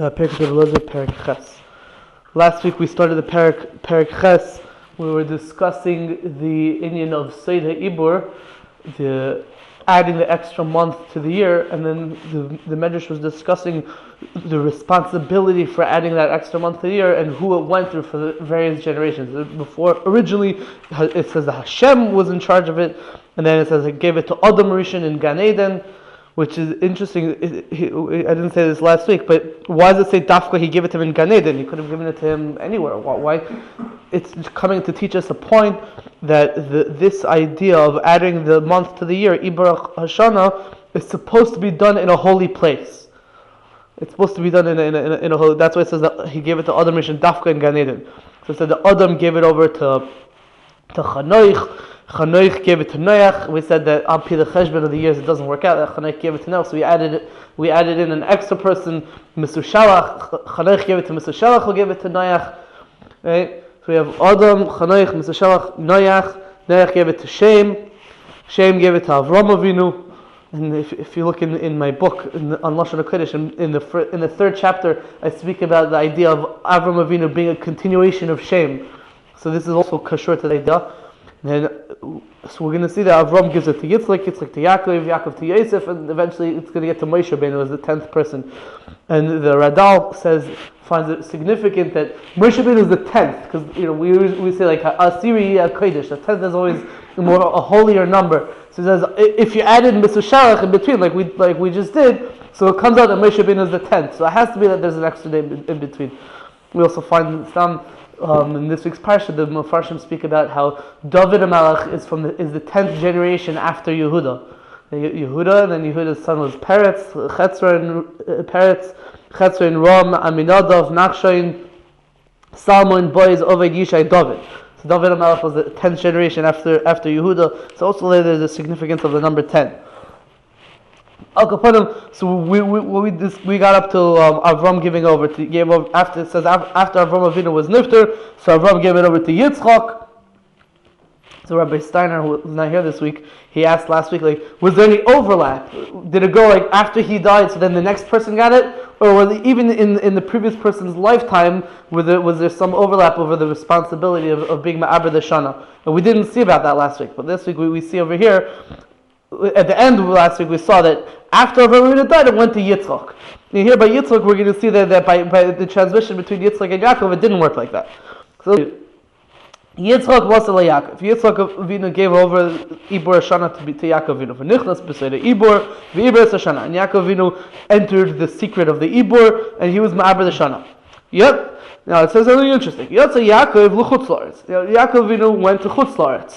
Perek Ches. Last week we started the Perek Ches. We were discussing the inyan of Sod HaIbbur, the adding the extra month to the year, and then the Medrash was discussing the responsibility for adding that extra month to the year and who it went through for the various generations. Before, originally, it says that Hashem was in charge of it, and then it says it gave it to Adam Rishon in Gan Eden, which is interesting. I didn't say this last week, but why does it say Dafka he gave it to him in Gan Eden? He could have given it to him anywhere. Why? It's coming to teach us a point that this idea of adding the month to the year, Ibbur Shanah, is supposed to be done in a holy place. It's supposed to be done in a holy. That's why it says that he gave it to Adam Rishon Dafka in Gan Eden. So it said that Adam gave it over to Chanoich. Chanoich gave it to Noach. We said that on the cheshbon of the years it doesn't work out. That Chanoich gave it to Noach, so we added in an extra person, Mesushalach. Chanoich gave it to Mesushalach, who gave it to Noach. Right? So we have Adam, Chanoich, Mesushalach, Noach. Noach gave it to Shem. Shem gave it to Avraham Avinu. And if you look in my book on Lashon HaKodesh, in the third chapter, I speak about the idea of Avraham Avinu being a continuation of Shem. So this is also kashur to the idea. And so we're going to see that Avraham gives it to Yitzchak, Yitzchak to Yaakov, Yaakov to Yosef, and eventually it's going to get to Moshe Aharon as the 10th person. And the Radal finds it significant that Moshe Aharon is the 10th, because we say like Asiri Kodesh, the 10th is always a holier number. So he says if you added Mesushalach in between, like we just did, so it comes out that Moshe Aharon is the 10th. So it has to be that there's an extra day in between. We also find some. In this week's parsha, the Mefarshim speak about how David HaMelech is the 10th generation after Yehuda. And then Yehuda's son was Peretz, Chetzron, Ram, Aminadav, Nachshon, Salmon, Boaz, Oved, Yishai, David. So David HaMelech was the 10th generation after Yehuda. So also there's the significance of the number 10. So we got up to Avraham giving over after it says after Avraham Avinu was nifter, so Avraham gave it over to Yitzchak. So Rabbi Steiner, who was not here this week, he asked last week, was there any overlap? Did it go after he died, so then the next person got it, or was it even in the previous person's lifetime? Was there some overlap over the responsibility of being Ibbur Shanah? And we didn't see about that last week, but this week we see over here. At the end of last week, we saw that after Avraham died, it went to Yitzchak. And here by Yitzchak, we're going to see that by the transmission between Yitzchak and Yaakov, it didn't work like that. So Yitzchak was to Yaakov. Yitzchak Avinu gave over Ibbur Shanah to Yaakov Avinu. V'nichnas b'sei Ibbur, v'Ibbur Shanah. And Yaakov Avinu entered the secret of the Ibbur, and he was Ma'aber the Shanah. Yep. Now it says something interesting. Yotze Yaakov l'chutz la'aretz. Yaakov Avinu went to chutz la'aretz.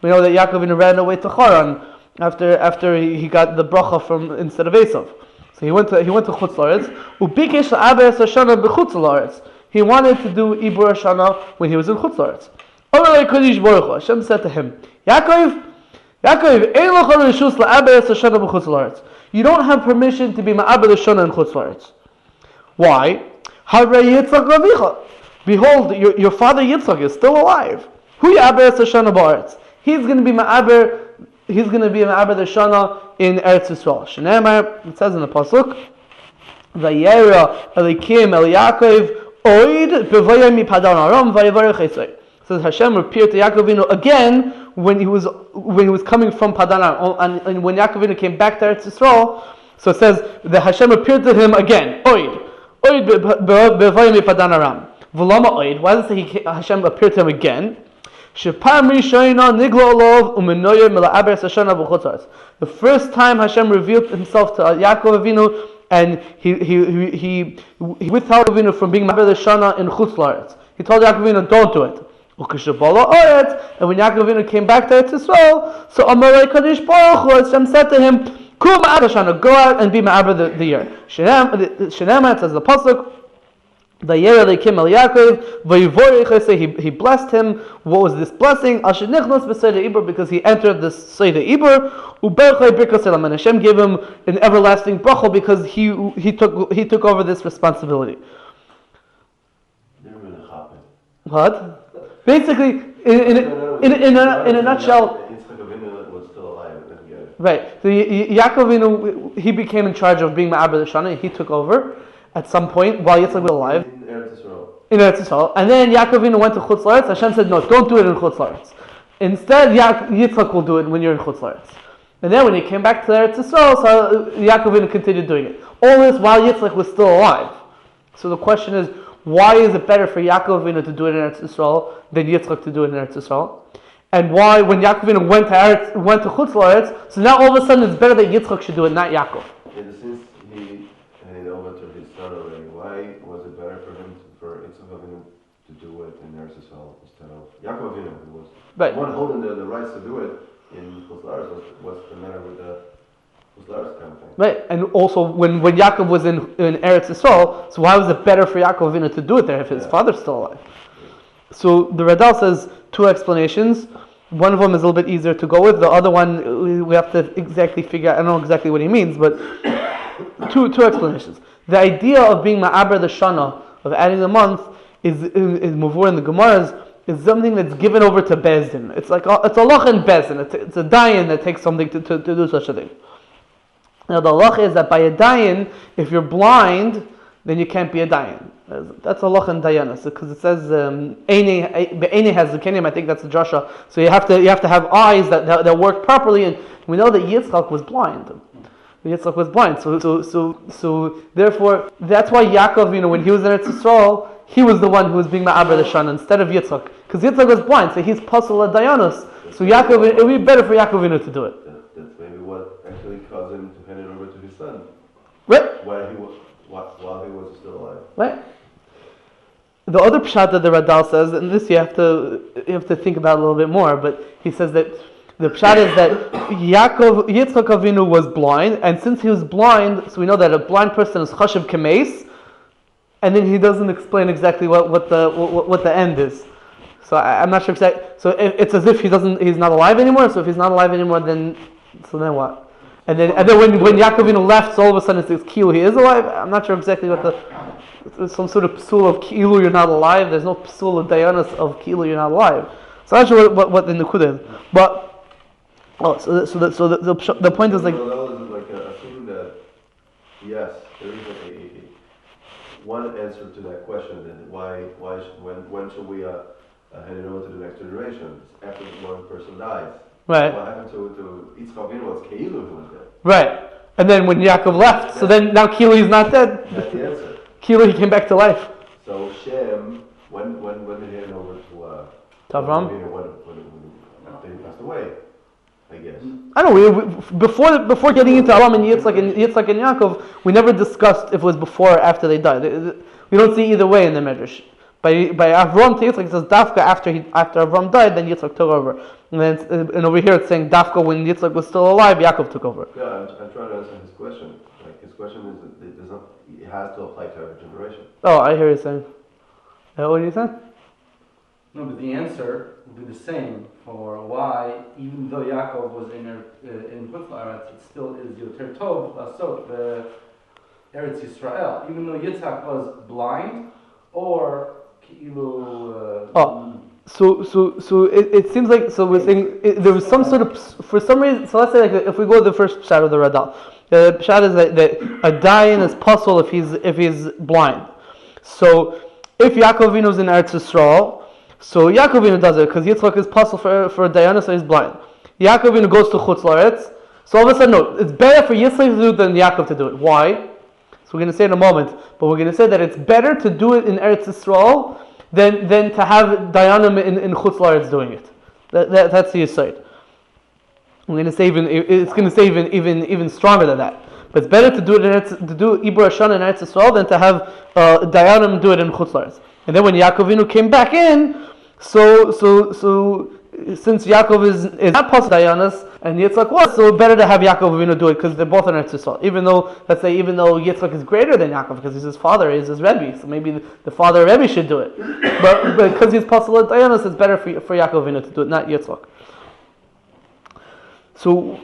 We know that Yaakov Avinu ran away to Haran after he got the bracha from instead of Esav. So he went to chutz la'aretz. Ubikesh la'aber Shanah b'chutz la'aretz. He wanted to do Ibbur Shanah when he was in chutz la'aretz. Hashem said to him, Yaakov, you don't have permission to be Ma'aber Shanah in chutz la'aretz. Why? Behold, your father Yitzchak is still alive. Hu Ya'aber Shanah ba'aretz. He's going to be Ma'aber the Shanah in Eretz Yisrael. Shneimar, it says in the pasuk, Vayera Elikim El Yaakov Oid B'vayim Mi Padan Aram Vayevarech Esrei. Says Hashem appeared to Yaakov Avinu again when he was coming from Padan Aram, and when Yaakov Avinu came back to Eretz Yisrael. So it says that Hashem appeared to him again. Oid B'vayim Mi Padan Aram. V'lama Oid. Why does it say Hashem appeared to him again? The first time Hashem revealed himself to Yaakov Avinu, and he withheld Avinu from being Ma'aber the Shanah in chutz la'aretz. He told Yaakov Avinu, don't do it. And when Yaakov Avinu came back to Eretz Yisrael, so Amalei Kadosh Baruch Hu, Hashem said to him, Kum Ma'aber Shanah, go out and be Ma'aber the year. Shenema, it says the pasuk, he blessed him. What was this blessing? Because he entered the Sod HaIbbur, and Hashem gave him an everlasting bracha because he took over this responsibility. What? Basically, in a nutshell. Right. So Yaakov Avinu, he became in charge of being Ma'aber the Shanah. He took over. at some point while Yitzchak was alive. In Eretz Yisrael. In Eretz Yisrael. And then Yaakov Avinu went to Chutz La'aretz. Hashem said, no, don't do it in Chutz La'aretz. Instead, Yitzchak will do it when you're in Chutz La'aretz. And then when he came back to Eretz Yisrael, so Yaakov Avinu continued doing it. All this while Yitzchak was still alive. So the question is, why is it better for Yaakov Avinu to do it in Eretz Yisrael than Yitzchak to do it in Eretz Yisrael? And why, when Yaakov Avinu went to Chutz La'aretz, so now all of a sudden it's better that Yitzchak should do it, not Yaakov. And since he handed over to his son already, why was it better for Yitzchak Avinu to do it in Eretz Yisrael instead of Yaakov Avinu, who was one holding the rights to do it in Chutz La'aretz? What's the matter with the Chutz La'aretz kind of thing? Right, and also when Yaakov was in Eretz Yisrael, so why was it better for Yaakov Avinu to do it there if his father's still alive? So the Radal says two explanations. One of them is a little bit easier to go with. The other one we have to exactly figure out. I don't know exactly what he means, but two explanations. The idea of being ma'aber the shana, of adding the month, is mavur in the Gemaras, is something that's given over to Bezdin. It's like it's a loch in Bezdin. It's a dayan that takes something to do such a thing. Now the loch is that by a dayan, if you're blind, then you can't be a dayan. That's a loch in dayanas, because it says be'ene has zukenim. I think that's the drasha. So you have to have eyes that work properly, and we know that Yitzchak was blind. Yitzchak was blind. So therefore, that's why Yaakov, when he was in Eretz Yisrael, he was the one who was being ma'aber the shana instead of Yitzchak, because Yitzchak was blind, so he's pasul dayanos. So Yaakov, it would be better for Yaakov to do it. That's maybe what actually caused him to hand it over to his son. Right. While he was still alive. Right. The other pshat that the Radal says, and this you have to think about a little bit more, but he says that the pshat is that Yitzchak Avinu was blind, and since he was blind, so we know that a blind person is chashiv kemeis, and then he doesn't explain exactly what the end is. So I'm not sure exactly. So it's as if he's not alive anymore. So if he's not alive anymore, then what? And then when Yaakov Avinu left, so all of a sudden it's kilu he is alive. I'm not sure exactly what some sort of psul of kilu you're not alive. There's no psul of dayanas of kilu you're not alive. So I'm not sure what the nukudah is. But the point is like. Assuming that yes, there is one answer to that question. Then when should we hand it over to the next generation after one person dies? Right. What happened to Yitzchak Avinu was Keilu who was dead. Right. And then when Yaakov left, so then now Keilu is not dead. That's the answer. Keilu, he came back to life. So Shem, when did he hand over to Avraham? When after he passed away, I guess. I don't know. Before getting into Avraham and Yitzchak and Yaakov, we never discussed if it was before or after they died. We don't see either way in the Medrash. By Avraham to Yitzchak, it says Dafka after Avraham died, then Yitzchak took over. And over here it's saying Dafka when Yitzchak was still alive, Yaakov took over. Yeah, I'm trying to answer his question. Like his question is that it has to apply to every generation. Oh, I hear you saying. What are you saying? No, but the answer would be the same for why, even though Yaakov was in Chutz La'aretz, it still is Yoter Tov Lasot the Eretz Yisrael. Even though Yitzchak was blind, or So it seems like we're saying there was some sort of, for some reason. So let's say if we go to the first pshat of the Radal, the pshat is that a dayan is possible if he's blind. So if Yaakov Avinu is in Eretz Yisrael, so Yaakov Avinu does it because Yitzchak is possible for a dayan, so he's blind. Yaakov Avinu goes to Chutz La'aretz, so all of a sudden no, it's better for Yitzchak to do it than Yaakov to do it. Why? So we're going to say in a moment, but we're going to say that it's better to do it in Eretz Yisrael than to have Dayanim in Chutz La'aretz doing it. That's the aside. We're going to say even stronger than that. But it's better to do Ibbur Shanah in Eretz Yisrael than to have Dayanim do it in Chutz La'aretz. And then when Yaakov Avinu came back in, so since Yaakov is not possible Dayanas and Yitzchak was, so better to have Yaakov Avinu do it because they're both in Eretz Yisrael. Even though Yitzchak is greater than Yaakov because he's his father, he's his Rebbe, so maybe the father Rebbe should do it. But because he's possible Dayanas, it's better for Yaakov Avinu to do it, not Yitzchak. So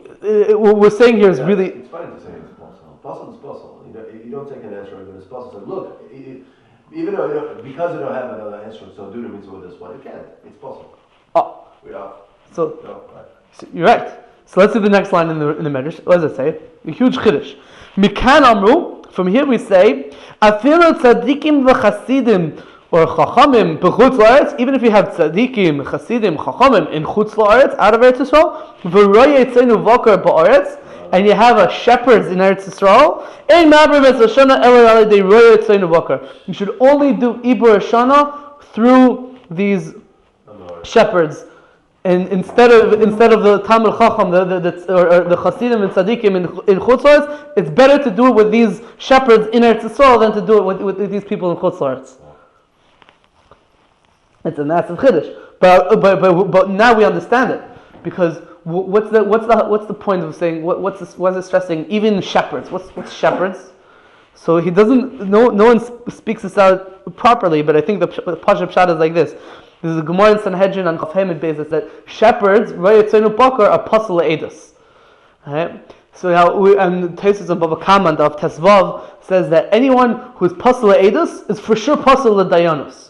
what we're saying here is really. It's fine to say it's possible. Possible is possible. You don't take an answer and it's possible. So look, even though because you don't have another answer, so do the mitzvah this one. You can't. It's possible. Oh. So you're right. So let's do the next line in the Medrash. What does it say? A huge chiddush. Mikan amru. from here we say, Afilu tzadikim v'chasidim, or chachamim b'chutz la'aretz, even if you have tzadikim, chasidim, chachamim in chutz la'aretz, out of Eretz Yisrael, v'roy yitzenu v'okar ba'aretz, and you have a shepherds in Eretz Yisrael, ein ma'aber Moshe Aharon elo al yedei roy yitzenu v'okar. You should only do Ibbur Shanah through these shepherds. And instead of the Talmid Chacham, or the Chasidim and Tzadikim in Chutz La'aretz, it's better to do it with these shepherds in Eretz Yisrael than to do it with these people in Chutz La'aretz. It's a massive chiddush, but now we understand it, because what's the point of saying what's it stressing? Even shepherds. What's shepherds? So he doesn't. No one speaks this out properly, but I think the Pasha Pshat is like this. This is a Gemara in Sanhedrin on Chaf Hemid basis that shepherds, Rayatzenu Bakar, are Pasal Edus. Right? So now, and Tesis and Baba Kama of Tesvav says that anyone who is Pasal Edus is for sure Pasal Dayanus.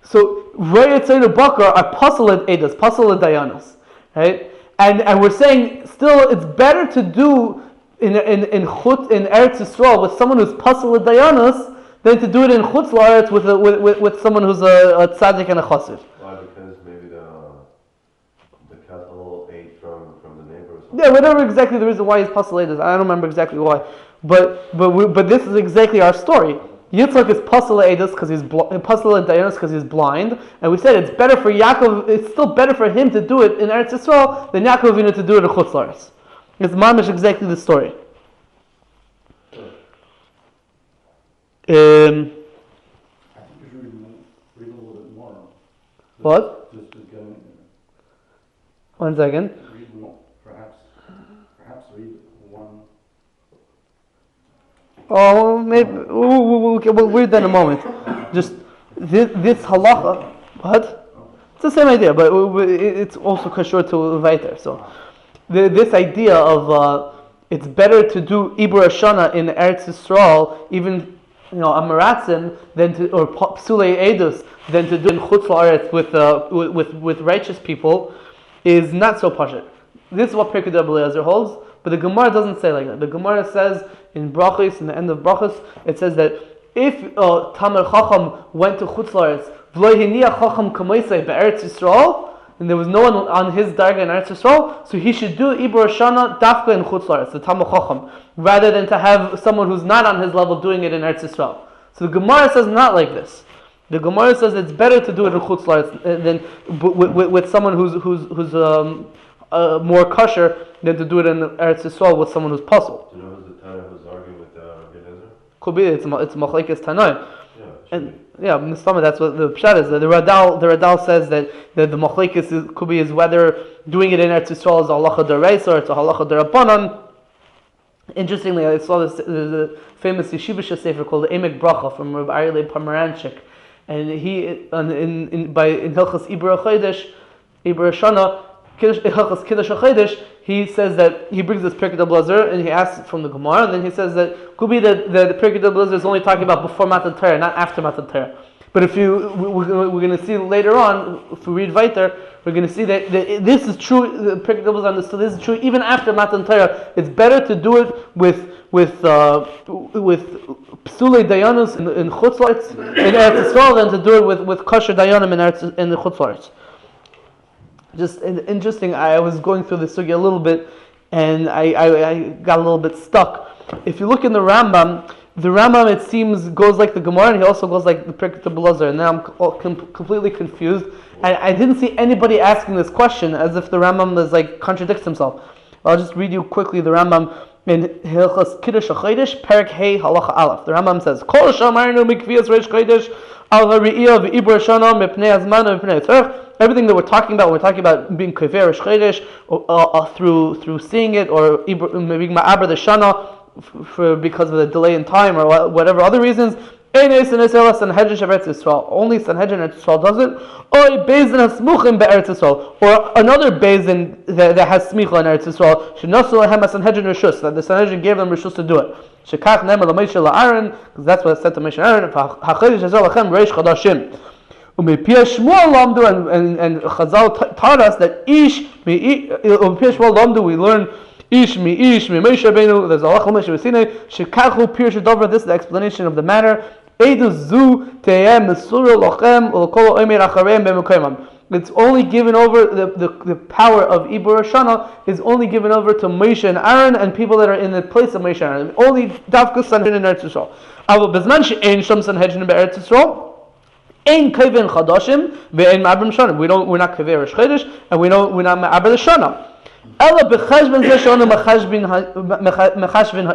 So Rayatzenu Bakar are Pasal Edus, Pasal Dayanus. Right? And we're saying still it's better to do in Eretz Yisrael with someone who's Pasal Dayanus than to do it in Chutz La'aretz with someone who's a tzaddik and a chassid. Why? Because maybe the cattle ate from the neighbors. Yeah, whatever exactly the reason why he's pasal is, I don't remember exactly why, but this is exactly our story. Yitzchak is pasal edus because he's pasal dayanus because he's blind, and we said it's better for Yaakov. It's still better for him to do it in Eretz Yisrael than Yaakov Avinu to do it in Chutz La'aretz. It's mamish exactly the story. I think you should read a little bit more. What? Just getting, 1 second. Read more, perhaps read one. Oh, maybe we'll read that in a moment. Just this halacha. What? It's the same idea, but it's also kashur to Vaiter. So this idea of it's better to do Ibbur Shanah in Eretz Yisrael, even Amaratzim, or Psulei Edus, than to do in Chutz La'aretz with righteous people, is not so pashut. This is what Pirkei Eliezer holds, but the Gemara doesn't say like that. The Gemara says in Brachos, in the end of Brachos, it says that if Talmid Chacham went to Chutz La'aretz, V'lo hiniach Chacham kamoisei be'Eretz Yisrael, and there was no one on his darga in Eretz Yisrael, so he should do Ibbur Shanah dafka in Chutz La'aretz, the Talmid Chacham, rather than to have someone who's not on his level doing it in Eretz Yisrael. So the Gemara says not like this. The Gemara says it's better to do it in Chutz La'aretz than with someone who's more kosher than to do it in Eretz Yisrael with someone who's puzzled. Do you know who's the Tana who's arguing with Yechezkel? Could be it's Machlekes Tanoim. Yeah, Mistama, that's what the pshat is. The Radal says that the Machlekes could be is whether doing it in Eretz Yisrael is a halacha d'oraisa or it's a halacha d'rabbanan. Interestingly, I saw the famous Yeshiva Sefer called the Emek Bracha from Rabbi Aryeh Pomeranchik, and he in Hilchos Ibbur Shanah, Hilchos Kiddush HaChodesh, he says that he brings this Pirkei Eliezer and he asks from the Gemara, and then he says that could be that the Pirkei Eliezer is only talking about before Matan Torah, not after Matan Torah. But if we're going to see later on, if we read weiter, we're going to see that this is true. The Pirkei Eliezer understood this is true even after Matan Torah. It's better to do it with Psulei Dayanus in Chutz La'aretz in Eretz Yisrael than to do it with kosher Dayanim in the Chutz La'aretz. Just interesting. I was going through the sugya a little bit, and I got a little bit stuck. If you look in the Rambam it seems goes like the Gemara, and he also goes like the Pirkei Eliezer. And now I'm completely confused. I didn't see anybody asking this question as if the Rambam is like contradicts himself. I'll just read you quickly the Rambam in Hilchos Kiddush HaChodesh, Perek Hey Halacha Aleph. The Rambam says, Kol shamarnu mikviyas reish chodesh al ha'ri'iyah v'Ibbur Shanah mipnei hazman v'mipnei tzarech. Everything that we're talking about being kaveh reish chodesh through seeing it, or maybe ma'aber the Shana because of the delay in time or whatever other reasons. Only Sanhedrin Eretz Yisrael does it. Or Bezdin has smuchim be'Eretz Yisrael, or another Bezdin that has smicha in Eretz Yisrael. Shenasu lahem Sanhedrin reshus, that the Sanhedrin gave them reshus to do it. Shekach ne'emar Moshe Aharon, because that's what it said to Moshe Aharon. Hachodesh hazel lachem reish chadashim. Umepia Shmuel lamdu, and Chazal taught us that Umepia Shmuel lamdu, we learn Ishmi, Moshe Rabbeinu, there's Allah Moshe Sinai, Shekachu Pirush Dover, this is the explanation of the matter. Edu Zu Teyem Mesura Lochem Ulkol Omer Achareim B'Mekoimam. It's only given over, the power of Ibbur Shanah is only given over to Moshe and Aaron and people that are in the place of Moshe and Aaron. Only Davka Sanhedrin in Eretz Yisrael. Avo Bezman She'ein Shom Sanhedrin Be'Eretz Yisrael. Ein Kavin Chadashim Ve'ein Ma'abrim Shanah. We're not Kaveh Rosh Chodesh and we're not Ma'abrim Shanah. Ela B'Cheshbon Zeh She'onu Mechashvin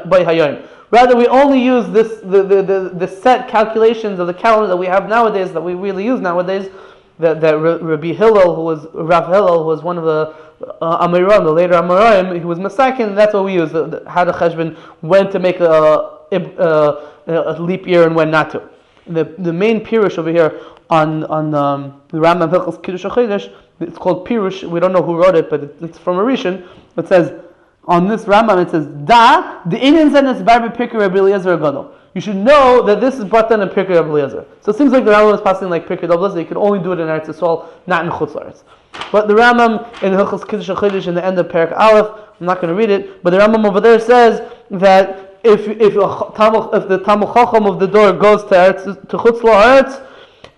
By Hayom. Rather, we only use the set calculations of the calendar that we have nowadays, that we really use nowadays. That Rabbi Hillel, Rav Hillel, who was one of the Amoraim, the later Amoraim, he was Masakin. That's what we use. How the Cheshbon, when to make a leap year and when not to. The main pirush over here on the Rambam Hilchos Kiddush HaChodesh, it's called pirush. We don't know who wrote it, but it's from a Rishon. It says on this Rambam, it says the Indian sentence Barbi Pirkei Rabbi Eliezer Gadol. You should know that this is brought down in Pirkei Rabbi Eliezer. So it seems like the Rambam is passing like Pirkei Rabbi Eliezer. You could only do it in Eretz Yisrael, not in Chutz La'aretz. But the Rambam in Hilchos Kiddush HaChodesh in the end of Perek Aleph, I'm not going to read it, but the Rambam over there says that if the Talmid Chacham of the door goes to Chutz La'aretz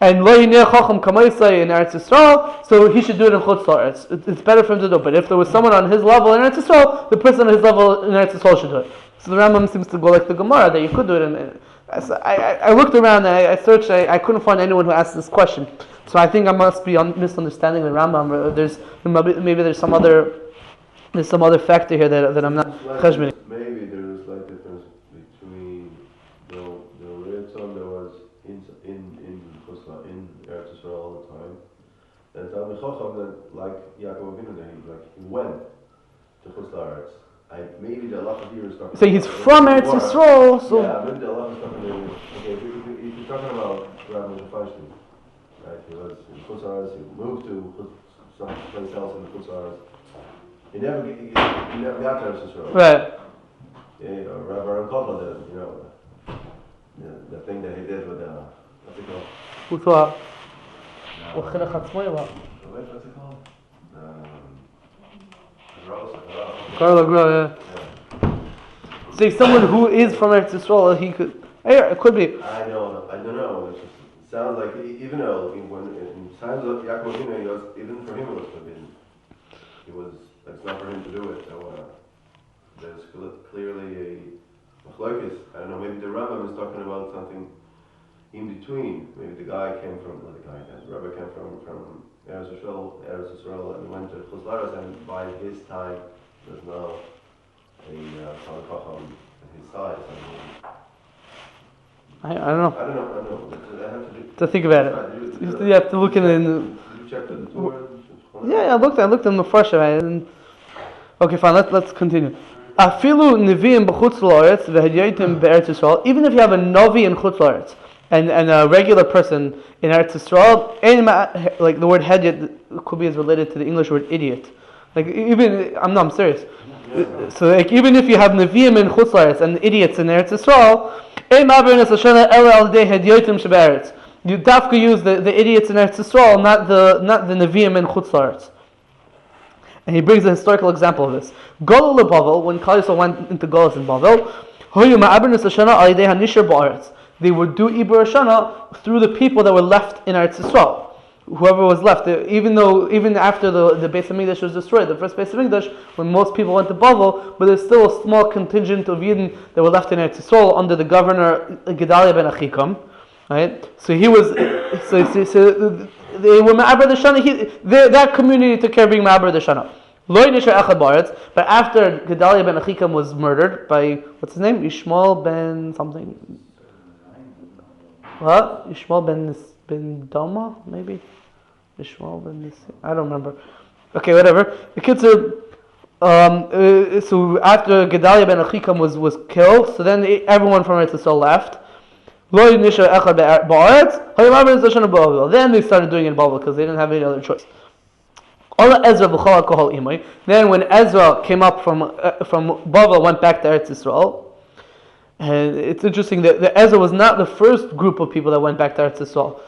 and Lo Yineh Chacham Kamaisai in Eretz Yisrael, so he should do it in Chutz La'aretz. It's better for him to do it. But if there was someone on his level in Eretz Yisrael, the person on his level in Eretz Yisrael should do it. So the Rambam seems to go like the Gemara, that you could do it. I looked around and I searched, I couldn't find anyone who asked this question. So I think I must be misunderstanding the Rambam. Maybe there's some other factor here that I'm not cheshboning. Maybe there's like difference between the Ritzon that was in Eretz Yisrael all the time, and Talmid Chacham that like Yaakov Avinu that he went to Chutz La'aretz. Maybe the Allah here is talking. So he's from Eretz Yisrael. So yeah, maybe the Allah is talking. Okay, if you're talking about Rabbi Feinstein, right? He was in Chutz La'aretz. He moved to some place else in Chutz La'aretz. He never got to Eretz Yisrael. Right. Yeah, Rabbi Aharon Kotler did. The thing that he did with what's it called? What's that? What's it called? Carlo Gro, yeah. Say someone who is from Eretz Yisrael, he could. Yeah, it could be. I don't know. It sounds like even though when in times of Yaakov Avinu, even for him it was forbidden. It's not for him to do it. So there's clearly a machlokes. I don't know. Maybe the Rambam is talking about something in between. Maybe the rabbi came from Eretz Yisrael and went to Chutz La'aretz, and by his time there's now a Talmid Chacham at his side. I don't know. I have to think about it. You have to look in. Did you check the Torah? Yeah, I looked in the fresh. Okay, fine. Let's continue. Afilu neviim b'chutz la'aretz v'hadyatim be'eretz Yisrael. Even if you have a navi in Chutz La'aretz and a regular person in Eretz Yisrael, like the word hedyot could be as related to the English word idiot. Like I'm serious. So like even if you have neviim in Chutz La'aretz and idiots in Eretz Yisrael, you dafka use the idiots in Eretz Yisrael, not the neviim in Chutz La'aretz. And he brings a historical example of this. Golul leBavel, when Klal Yisrael went into Golus in Bavel, they would do Ibbur Shanah through the people that were left in Eretz Yisrael. Whoever was left, even after the Beis Hamikdash was destroyed, the first Beis Hamikdash, when most people went to Bavel, but there's still a small contingent of Yidden that were left in Eretz Yisrael under the governor Gedaliah ben Achikam, right? So he was, so they were Ma'aber the Shana. That community took care of being Ma'aber the Shana. But after Gedaliah ben Achikam was murdered by what's his name, Ishmael ben something. What? Ishmael ben Doma, maybe? Ishmael ben I don't remember. Okay, whatever. The kids are. So after Gedaliah ben Achikam was killed, so then everyone from Eretz Yisrael left. Then they started doing it in Bavel because they didn't have any other choice. Then when Ezra came up from Bavel, went back to Eretz Yisrael. And it's interesting that Ezra was not the first group of people that went back to Eretz Yisrael.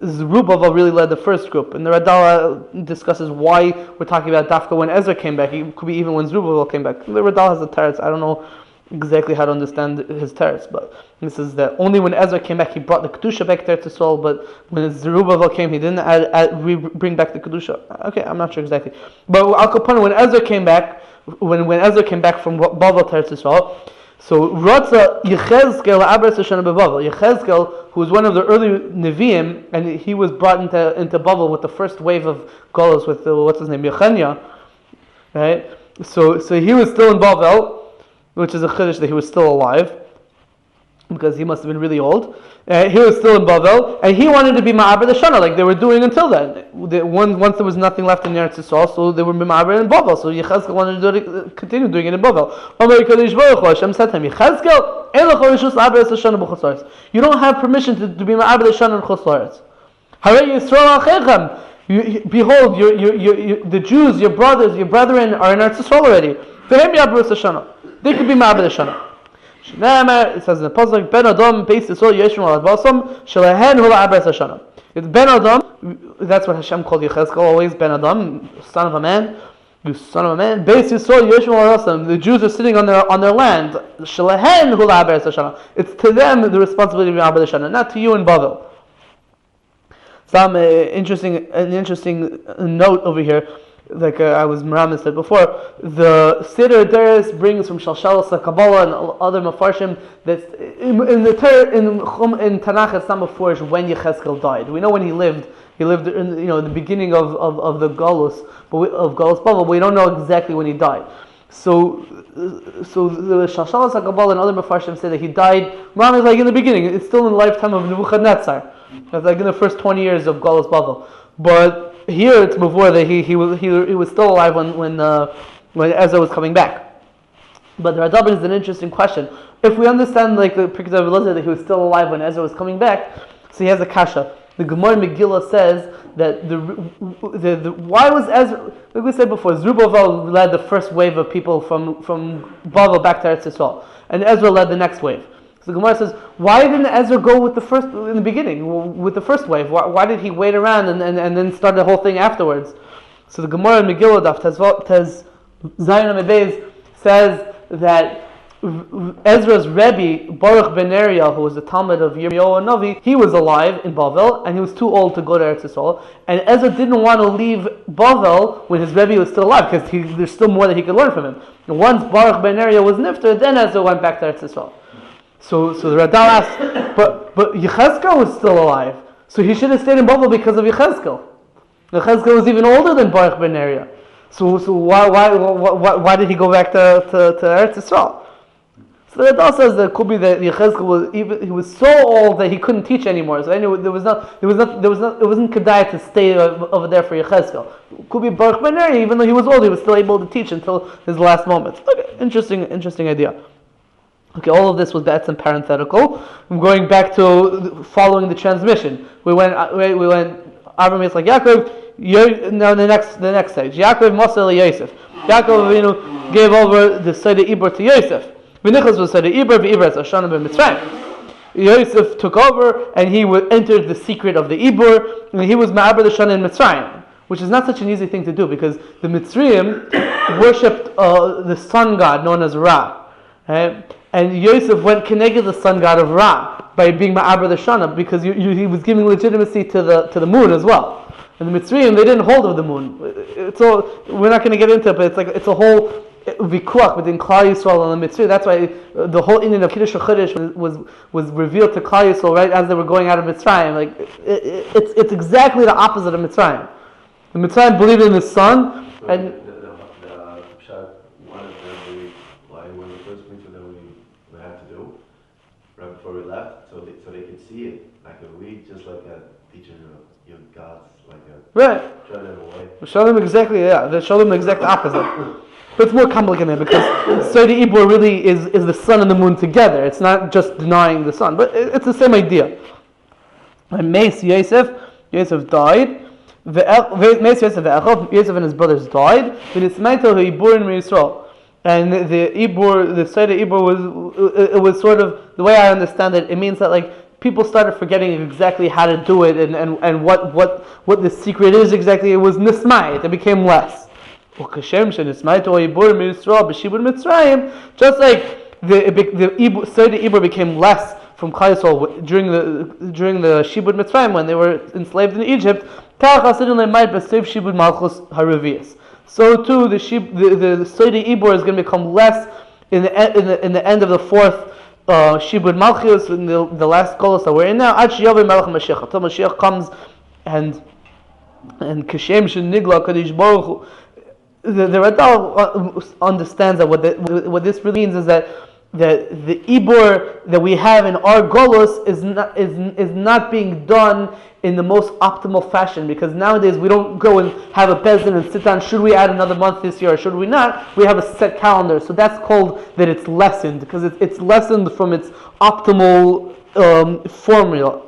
Zerubbabel really led the first group, and the Radal discusses why we're talking about Dafka when Ezra came back. It could be even when Zerubbabel came back. The Radal has a teretz. I don't know exactly how to understand his teretz, but this is that only when Ezra came back he brought the Kedusha back to Eretz Yisrael, but when Zerubbabel came he didn't bring back the Kedusha. Okay, I'm not sure exactly. But Al Kapana, when Ezra came back, when Ezra came back from Bavel to Eretz Yisrael, so Ratza Yechezkel Abras Shana Bavel. Yechezkel, who was one of the early Nevi'im, and he was brought into Bavel with the first wave of Golos with what's his name, Yechenya, right? So he was still in Bavel, which is a chiddush that he was still alive, because he must have been really old. He was still in Bavel, and he wanted to be Ma'aber Shana like they were doing until then. Once there was nothing left in Eretz Yisrael, so they were Ma'aber in Bavel. So Yechezkel wanted to continue doing it in Bavel. Hashem said to him, Yechezkel, you don't have permission to be Ma'aber Shana in Chutz La'aretz. Harei Yisrael Achechem, behold, the Jews, your brethren are in Eretz Yisrael already. They could be Ma'aber Shana. It says in the pasuk, Ben Adam Beis Yisrael Yeshua Al Basam Shalahen Hula Abras Hashana. It's Ben Adam. That's what Hashem called Yechezkel always. Ben Adam, son of a man, you son of a man. Beis Yisrael Yeshua Al Basam. The Jews are sitting on their land. Shalahen Hula Abras Hashana. It's to them the responsibility of Abras Hashana, not to you in Bavel. Some interesting note over here. Like I was Meramis said before, the Siddur Deres brings from Shalshalas Kabbalah and other Mefarshim that in Tanakh it's not Mefarsh when Yechezkel died. We know when he lived. He lived in the beginning of the Galus, of Galus Bavel, but we don't know exactly when he died. So the Shalshalas Kabbalah and other Mefarshim say that he died. Meramis like in the beginning. It's still in the lifetime of Nebuchadnezzar. It's like in the first 20 years of Galus Bavel, but here it's before that he was still alive when Ezra was coming back. But the Radal brings an interesting question. If we understand like the Pirkei Avos that he was still alive when Ezra was coming back, so he has a kasha. The Gemara Megillah says that the why was Ezra, like we said before, Zerubbabel led the first wave of people from Bavel back to Eretz Yisrael, and Ezra led the next wave. So the Gemara says, why didn't Ezra go with the first in the beginning, with the first wave? Why did he wait around and then start the whole thing afterwards? So the Gemara in Megillah Daf Tez Zayin Amebez says that Ezra's Rebbe, Baruch ben Neriah, who was the Talmid of Yirmiyahu Navi, he was alive in Bavel, and he was too old to go to Eretz Yisrael. And Ezra didn't want to leave Bavel when his Rebbe was still alive, because there's still more that he could learn from him. And once Baruch ben Neriah was nifter, then Ezra went back to Eretz Yisrael. So the Radal asks, but Yechezkel was still alive, so he should have stayed in Bavel because of Yechezkel. Yechezkel was even older than Baruch ben Neriah. So why did he go back to Eretz Yisrael? So the Radal says that it could be that Yechezkel he was so old that he couldn't teach anymore. So anyway, it wasn't kedai to stay over there for Yechezkel. It could be Baruch ben Neriah, even though he was old, he was still able to teach until his last moments. Okay, interesting idea. Okay, all of this was that's in parenthetical. I'm going back to following the transmission. We went Avraham, Yitzchak, Yaakov. Now the next stage. Yaakov Moshe Yosef. Yaakov gave over the Sod HaIbbur to Yosef. V'nichas was Sod HaIbbur, Ibbur Shanah b'Mitzrayim. Yosef took over and he entered the secret of the Ibbur, and he was Ma'aber Shanah in Mitzrayim, which is not such an easy thing to do because the Mitzrayim worshipped the sun god known as Ra. Right? And Yosef went connected the sun god of Ra by being Ma'aber Shana because he was giving legitimacy to the moon as well. And the Mitzrayim, they didn't hold of the moon. We're not going to get into it, but it's a whole vikuach between Klal Yisrael and the Mitzrayim. That's why the whole Indian of Kiddush HaChodesh was revealed to Klal Yisrael right as they were going out of Mitzrayim. Like it's exactly the opposite of Mitzrayim. The Mitzrayim believed in the sun, and before we left, so they could see it. Like we just like a teacher your gods, like a right. Show them away. Show them exactly, yeah. They show them the exact opposite. But it's more complicated because Sod HaIbbur really is the sun and the moon together. It's not just denying the sun, but it's the same idea. And Yosef died. Yosef and his brothers died. And the Ibbur, the Sod HaIbbur was sort of, the way I understand it, it means that like people started forgetting exactly how to do it and what the secret is exactly. It was nismayit, it became less. Just like the Sod HaIbbur became less from Klal Yisrael during the Shibud Mitzrayim when they were enslaved in Egypt. So too, the Sod HaIbbur is going to become less in the end of the fourth Shibud Malchus, in the last Golos that we're in now. Until Mashiach comes and Kashem Shenigla Kadosh Baruch Hu. The Radal understands that what this really means is that the Ibbur that we have in our Golos is not being done in the most optimal fashion, because nowadays we don't go and have a bezin and sit down, should we add another month this year or should we not? We have a set calendar, so that's called that it's lessened, because it's lessened from its optimal formula.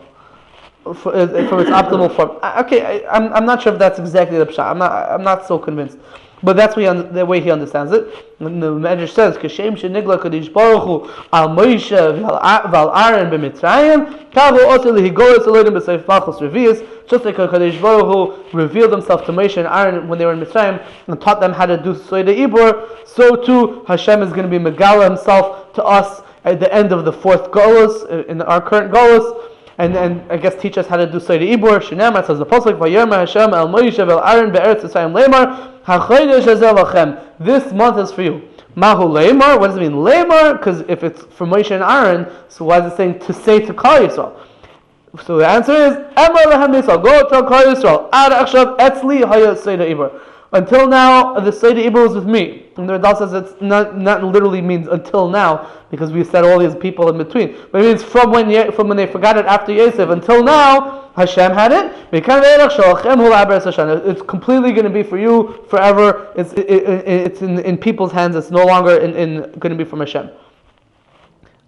From its optimal form. Okay, I'm not sure if that's exactly the pshat. I'm not so convinced. But that's the way he understands it. And the Medrash says, "Kashem shenigla Kadosh Baruch Hu al Moshe v'al Aharon b'Mitzrayim, kavu also lehigoros elodim b'seif Malchus Revius." Just like Kadosh Baruch Hu revealed himself to Moshe and Aaron when they were in Mitzrayim and taught them how to do Sod HaIbbur, so too Hashem is going to be megala himself to us at the end of the fourth Golos, in our current Golos. And I guess teach us how to do Sod HaIbbur. Shinamar says the pasuk, "Vayirma Hashem el Moshe v'el Aaron be'eretz Yisrael lemar hachodesh hazeh lachem." This month is for you. Mahu lemar. What does it mean, lemar? Because if it's for Moshe and Aaron, so why is it saying to say to Klal Yisrael? So the answer is, Emar lehem Yisrael. Go tell Klal Yisrael. Ad achshav etzli haya Sod HaIbbur. Until now, the Sod HaIbbur was with me. And the Radal says it's not literally means until now, because we said all these people in between. But it means from when they forgot it after Yosef until now, Hashem had it. It's completely going to be for you forever. It's in people's hands. It's no longer going to be from Hashem.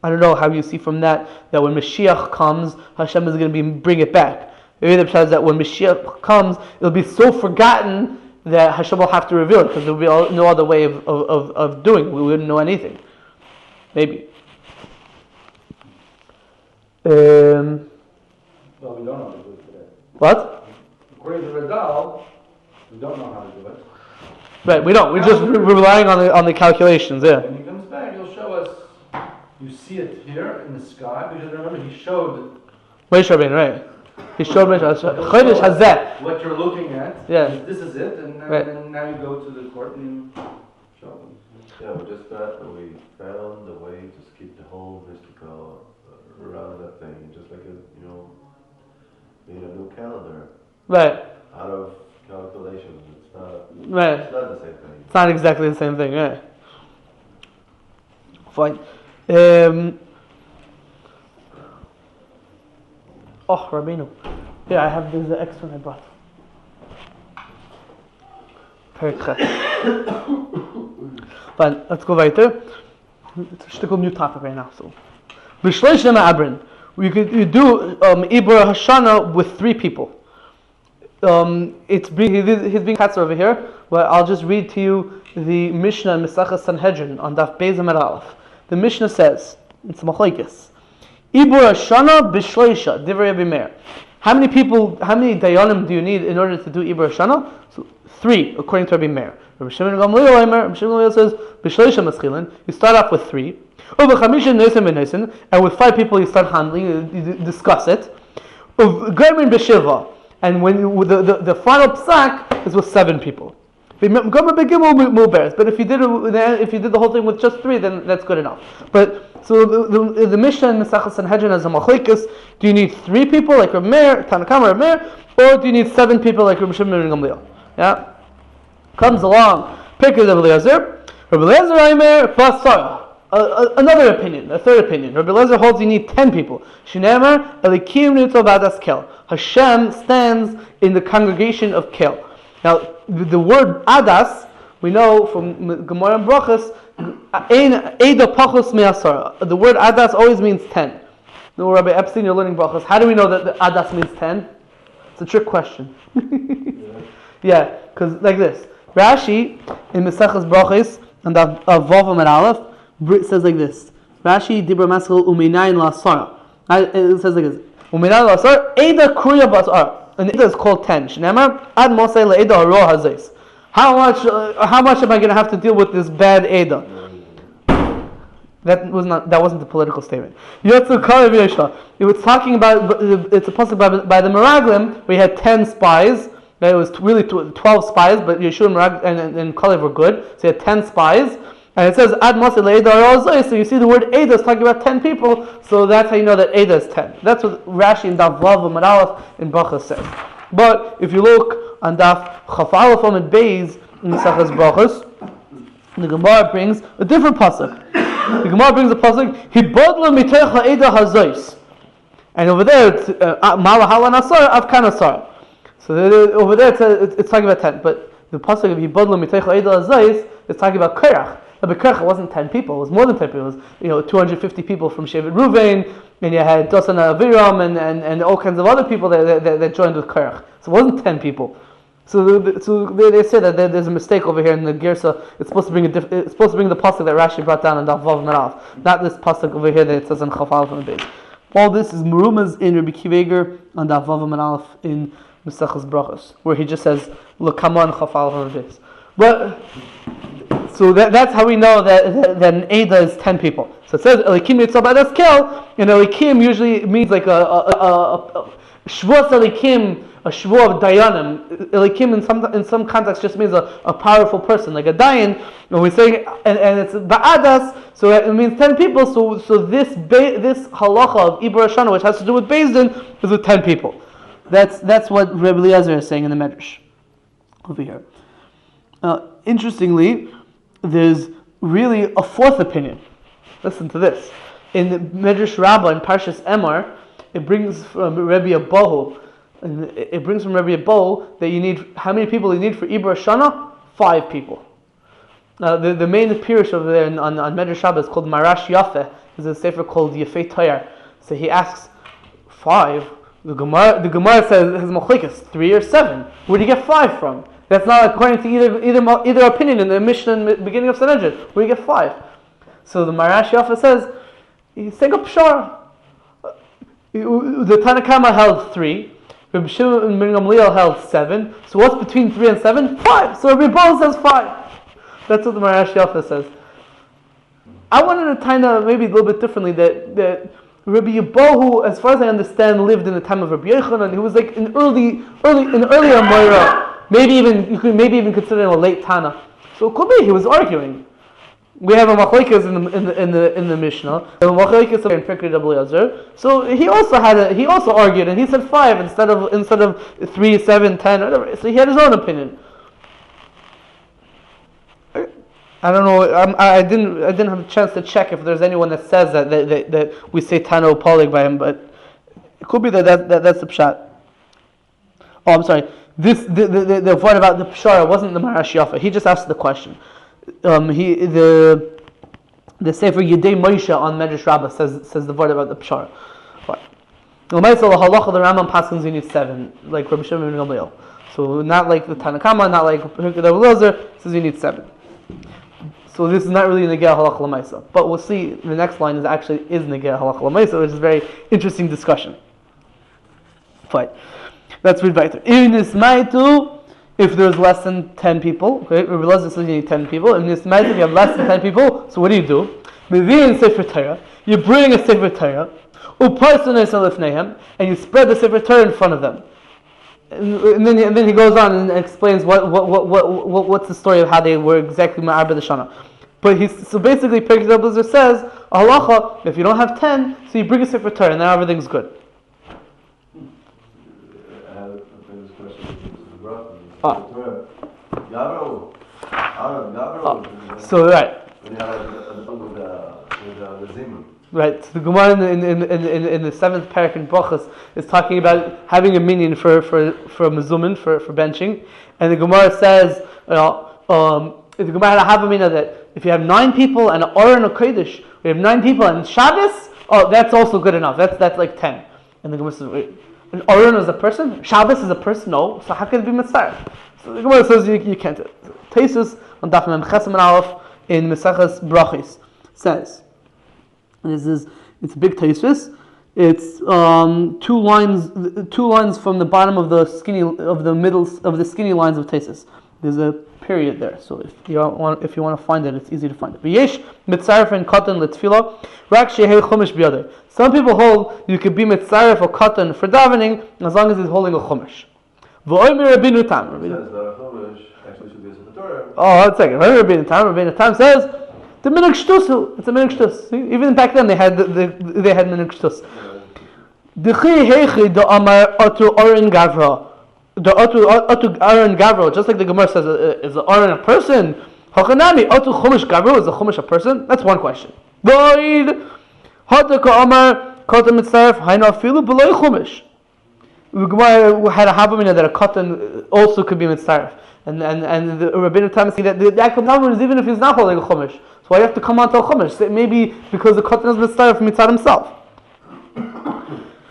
I don't know how you see from that when Mashiach comes, Hashem is going to bring it back. Maybe the pshat is that when Mashiach comes, it'll be so forgotten that Hashem will have to reveal it, because there will be no other way of doing it. We wouldn't know anything. Maybe. Well, we don't know how to do it today. What? According to Radal, we don't know how to do it. Right, we don't. We're relying on the calculations. Yeah. When he comes back, he'll show us. You see it here in the sky, because remember he showed. Moshe Rabbeinu, right? He showed me Chodesh Hazeh. What you're looking at. Yeah. This is it, and right. then now you go to the court and show them. Yeah, we found a way to skip the whole mystical around that thing, just like made a new calendar. Right. Out of calculations, it's not. Right. It's not the same thing. It's not exactly the same thing, right? Fine. Oh, Rabbeinu. Yeah, I have this extra one I brought. Fine, let's go weiter. It's a new topic right now. So, B'shleishim Abrin. You do Ibbur Shanah with 3 people. He's being katzer over here, but I'll just read to you the Mishnah in Mesachas Sanhedrin on Daf Beis Amud Aleph. The Mishnah says, it's Machlokes. Ibbur Shanah b'shleisha, divrei Rabbi Meir. How many dayanim do you need in order to do Ibbur Shanah? So 3, according to Rabbi Meir. Rabbi Shimon Gamliel says, b'shleisha maschilin. You start off with 3. And with 5 people you start handling, you discuss it. And when the final psak is with 7 people. But if you did the whole thing with just 3, then that's good enough. But so the Mishnah in Mesachas Sanhedrin as a machlokes, do you need 3 people like Rabbi Meir, Tanakama Rabbi Meir, or do you need 7 people like Rabbi Shimon and Gamliel? Yeah, comes along. Pick Rabbi Eliezer. Rabbi Eliezer Aimer plus Sarah. Another opinion, a third opinion. Rabbi Eliezer holds you need 10 people. Shinemar Elikim Nitzel Badas Kel. Hashem stands in the congregation of Kel. Now, the word Adas, we know from Gemara and Brachos, the word Adas always means 10. No, Rabbi Epstein, you're learning Brachos. How do we know that the Adas means 10? It's a trick question. Yeah, because like this. Rashi, in Mesechus Brachos, and that Vav and Aleph says like this. Rashi Dibra Maskal Uminayin Lasara. It says like this. Uminayin Lasara Eda Kriya Basar. And Eda is called 10. Shneimar Ad Moshe LeEda Haro Hazais. How much am I going to have to deal with this bad Eda? That wasn't a political statement. It was talking about, it's a pasuk by the Meraglim where he had 10 spies. It was really 12 spies, but Yeshua and Kalev were good. So he had 10 spies. And it says, Ad Moshe LeEda Haro Hazais. So you see the word Eda is talking about 10 people. So that's how you know that Eda is 10. That's what Rashi in Daf Vav and Aleph in Brachas says. But if you look on Daf Chaf Aleph and Beis in Mesechus Brachos, the Gemara brings a different pasuk. The Gemara brings a pasuk, Hibodla miteich ha'eda hazos. And over there, it's Malahala Nasar, Avkan Nasar. So over there, it's talking about 10. But the pasuk of Hibodla miteich ha'eda hazos is talking about Korach. But Korach wasn't 10 people, it was more than 10 people. It was 250 people from Shevet Ruvain, and you had Dosan and Avraham, and all kinds of other people that joined with Korach. So it wasn't 10 people. So they say that there's a mistake over here in the Girsa. It's supposed to bring the pasuk that Rashi brought down in Daf Vav Meraf, not this pasuk over here that it says in Chaf Aleph and Beis. All this is Merumas in Rabbi Akiva Eiger on Daf Vav Meraf in Mesechus Brachos, where he just says L'kamon Chaf Aleph and Beis. But so that's how we know that an Eda is 10 people. So it says Elikim Yitzchak B'Adas Kel, and Elikim usually means like a Shvuas Elikim. A shvua of dayanim, elikim in some context just means a powerful person, like a dayan. And we say, and it's ba'adas, so it means 10 people. So this halacha of Ibbur Shanah, which has to do with Beis Din, is with 10 people. That's what Rebbe Eliezer is saying in the Medrash over here. Interestingly, there's really a fourth opinion. Listen to this. In the Medrash Rabbah in Parshas Emor, it brings from Rebbe Abahu. And it brings from Rabbi Abol that you need, how many people you need for Ibbur Shanah? 5 people. The main Pirush over there on Medrash Rabbah is called Marash Yafeh. There's a sefer called Yefei Toyar. So he asks, 5? The Gemara says his machlekes 3 or 7. Where do you get 5 from? That's not according to either opinion in the Mishnah in the beginning of Sanhedrin. Where do you get 5? So the Marash Yafeh says, you take a pshar. The Tanakama held 3. Rabbi Shimon ben Gamliel held 7. So what's between 3 and 7? 5. So Rabbi Bo says 5. That's what the Marash Yafeh says. I wanted to kind of maybe a little bit differently that Rabbi Yebahu, as far as I understand, lived in the time of Rabbi Yochanan. He was like an early Amoira. Maybe even consider him a late Tana. So it could be he was arguing. We have a machlekes in the Mishnah, a machlekes in Pirkei Eliezer. So he also argued, and he said 5 instead of 3, 7, 10, whatever. So he had his own opinion. I don't know. I didn't have a chance to check if there's anyone that says that we say Tano Polig by him, but it could be that's the pshat. Oh, I'm sorry. The part about the pshara wasn't the Marash Yafeh. He just asked the question. The Sefer Yedei Moshe on Medrash Rabbah says the word about the pshara. The Rambam Paskins you need 7, like Rabbi Shimon ben Gamliel. So not like the Tanakama, not like Pirkei Eliezer. Says you need 7. So this is not really Negeh Halacha L'Maisa. But we'll see the next line is Negeh Halacha L'Maisa, which is a very interesting discussion. Fine. Let's read weiter. In this Maitu, if there's less than 10 people, okay, Rabbi Eliezer says you need 10 people. In this Maitu, if you have less than 10 people, so what do? Sefer Torah. You bring a Sefer Torah, and you spread the Sefer Torah in front of them. And then he goes on and explains what's the story of how they were exactly Ma'arba the Shana. But so basically, Pirkei Eliezer says, halacha, if you don't have 10, so you bring a Sefer Torah, and now everything's good. So right. Right. So the Gemara in the 7th parak in Brachos is talking about having a minyan for a mezumin for benching, and the Gemara says the Gemara had a havamina that if you have 9 people and an Or and a Kodesh, we have 9 people and Shabbos, that's also good enough. That's like 10. And the Gemara says, wait, an Oren is a person? Shabbos is a person? No. So how can it be Mitzvah? So the Gemara says you can't do it. Tesis on Daf Mem Chesem and Aleph in Mesachas Brachis says, and it's a big Tosfos. It's two lines from the bottom of the skinny lines of Tosfos. There's a period there, so if you want to find it, it's easy to find it. V'yesh mitzaref and katan letfila rak shehei chumash biyadei. Some people hold you could be mitzaref or katan for davening as long as he's holding a chumash. V'omer Rabbeinu Tam. Actually should be a Sefer Torah. Oh, 1 second. Rabbeinu Tam says the minhag shtusu. It's a minhag shtus. Even back then they had minhag shtus. D'chi heichi do amar otu orin gavra. The otu Aron Gavro, just like the Gemara says, is the Aron a person? Hachanami otu chumash Gavro, is the chumash a person? That's one question. Void hadaka Amar katan mitzaref hainu afilu beloy chumash. The Gemara had a habamina that a katan also could be mitzaref, and the Rabbeinu Tam is saying that the Yaakov is even if he's not holding a chumash. So why do you have to come onto a chumash? So maybe because the katan is mitzaref mitzad himself.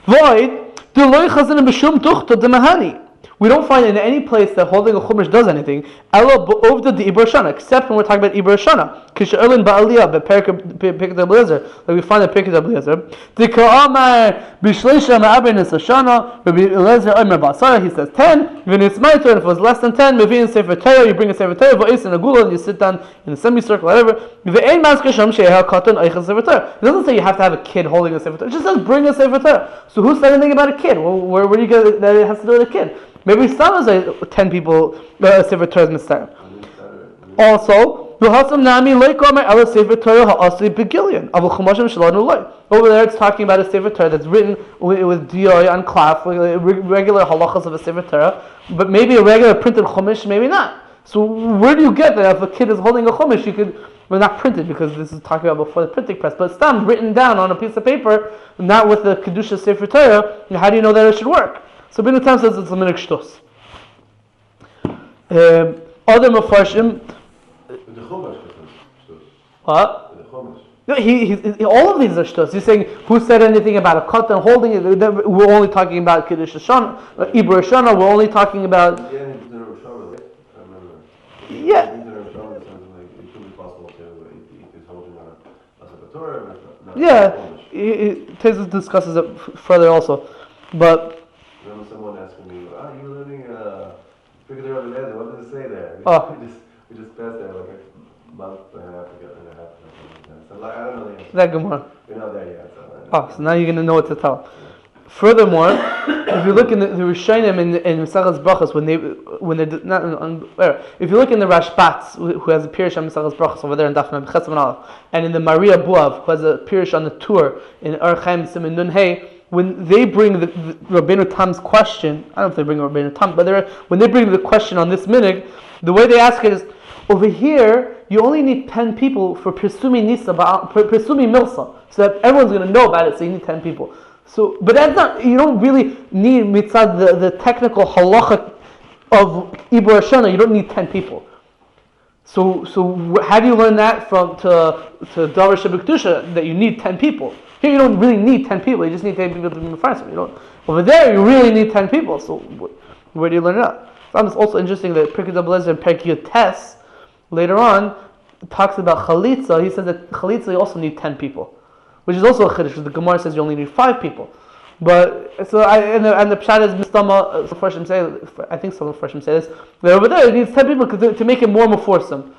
Void the loy chazan b'shum tuchta demahani. We don't find in any place that holding a chumash does anything. Ela b'ovda the Ibbur Shanah, except when we're talking about Ibbur Shanah. Kisha ba'aliyah b'perek Eliezer, like we find in perek Eliezer. The ka'amar b'shleisha ma'aber nisashana. Rabbi Eliezer Omer ba'asara. He says 10. V'nismaitor, and if it was less than 10, maybe in Sefer Torah you bring a Sefer Torah v'ois in a gula and you sit down in a semicircle, whatever. V'ein masker sham she'eha katan oichel Sefer Torah. It doesn't say you have to have a kid holding a Sefer Torah. It just says bring a Sefer Torah. So who said anything about a kid? Well, where do you get that it has to do with a kid? Maybe some say 10 people Sefer Torah is mitzvah. Also, over there it's talking about a Sefer Torah that's written with dioi on cloth, regular halachas of a Sefer Torah, but maybe a regular printed chumash, maybe not. So where do you get that if a kid is holding a chumash, you could, well, not printed because this is talking about before the printing press, but it's written down on a piece of paper, not with the kedusha Sefer Torah. How do you know that it should work? So Rabbeinu Tam says it's a minhag shtus. Other mefarshim. The chumash is shtus. What? The chumash. No, he all of these are shtus. He's saying who said anything about a katan holding it? We're only talking about Kiddush Shanah, Ibbur Shanah. We're only talking about. Yeah, he's the Rosh Hashanah, right? I remember. Yeah. He's the Rosh Hashanah. It sounds like it should be possible to if he's holding a Sefer Torah, but not Yeah. Tezos discusses it further also, but. Remember someone asking me, you were learning Pirkei Torah Eliezer, what does it say there? We just passed there like a month and a half ago. So like, I don't know the answer. That Gemara. We're not there yet. So now you're going to know what to tell. Furthermore, if you look in the Rishonim in Mesachas Brachos, if you look in the Rashbats, who has a pirush on Mesachas Brachos over there in Daf Mem Ches Amud Aleph, and in the Maria Buav, who has a pirush on the Tur in Orach Chaim Siman Nun Hey, when they bring the Rabbeinu Tam's question, I don't know if they bring Rabbeinu Tam, but when they bring the question on this minhag, the way they ask it is, over here, you only need 10 people for Pirsumi Milsa, so that everyone's going to know about it, so you need 10 people. So, but that's not, you don't really need mitzad the technical halacha of Ibbur Shanah, you don't need 10 people. So how do you learn that to Davar Shebekdusha, that you need 10 people? Here you don't really need 10 people, you just need 10 people to be mefarsim. Over there you really need 10 people, so where do you learn it out? So it's also interesting that Pirkei Eliezer and Perek Yotes later on talks about chalitza. He says that chalitza you also need 10 people, which is also a chiddush. The Gemara says you only need 5 people. But so and the pshat is mistama. I think some Mepharshim say this. That over there it needs 10 people to make it more meforsam.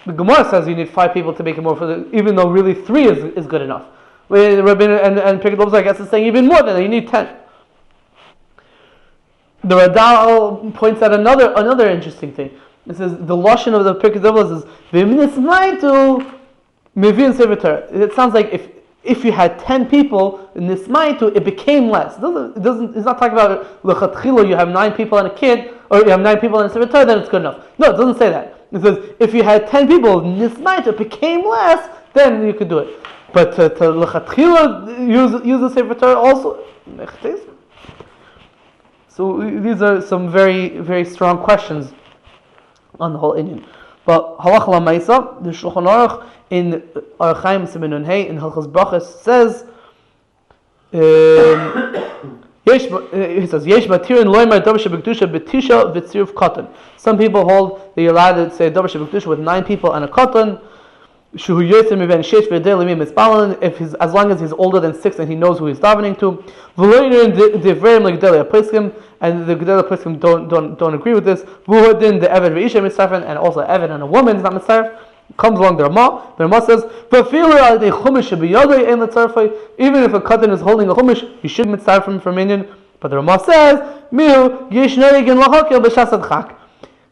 The Gemara says you need 5 people to make it more, even though really 3 is good enough. Rabbeinu and Pirkei Eliezer, I guess, is saying even more than that. You need 10. The Radal points out another interesting thing. It says the lashon of the Pirkei Eliezer is v'minismaitu mevin sefer Torah. It sounds like if you had 10 people in nismaitu, it became less. It's not talking about lechatchila. You have 9 people and a kid, or you have 9 people in a sefer Torah, then it's good enough. No, it doesn't say that. It says if you had 10 people, nismaitu, it became less, then you could do it. But to lechatchila use the sefer Torah also. So these are some very, very strong questions on the whole Indian. But halach lamaisa, the Shulchan Aruch in Orach Chaim Siman Nun Hey in Hilchos Brachos says He says, Yesh Matirin Loimar Davar Shebekdusha B'Tisha V'Tziruf Katan. Some people hold that you're allowed to say Davar Shebekdusha with 9 people and a Katan. Shuhu Yosef Miben Sheish V'Dei Lemim Mitzbalan. As long as he's older than 6 and he knows who he's davening to. V'Loirin Devreim L'Gdei Apriskim, and the Gdei Apriskim don't agree with this. V'Hodin the Eved V'Isha Mitzarfen, and also Eved and a woman is not Mitzarf. Comes along the Ramah. The Ramah says, even if a Katan is holding a Chumash, you should mitzvah from minyan. But the Ramah says,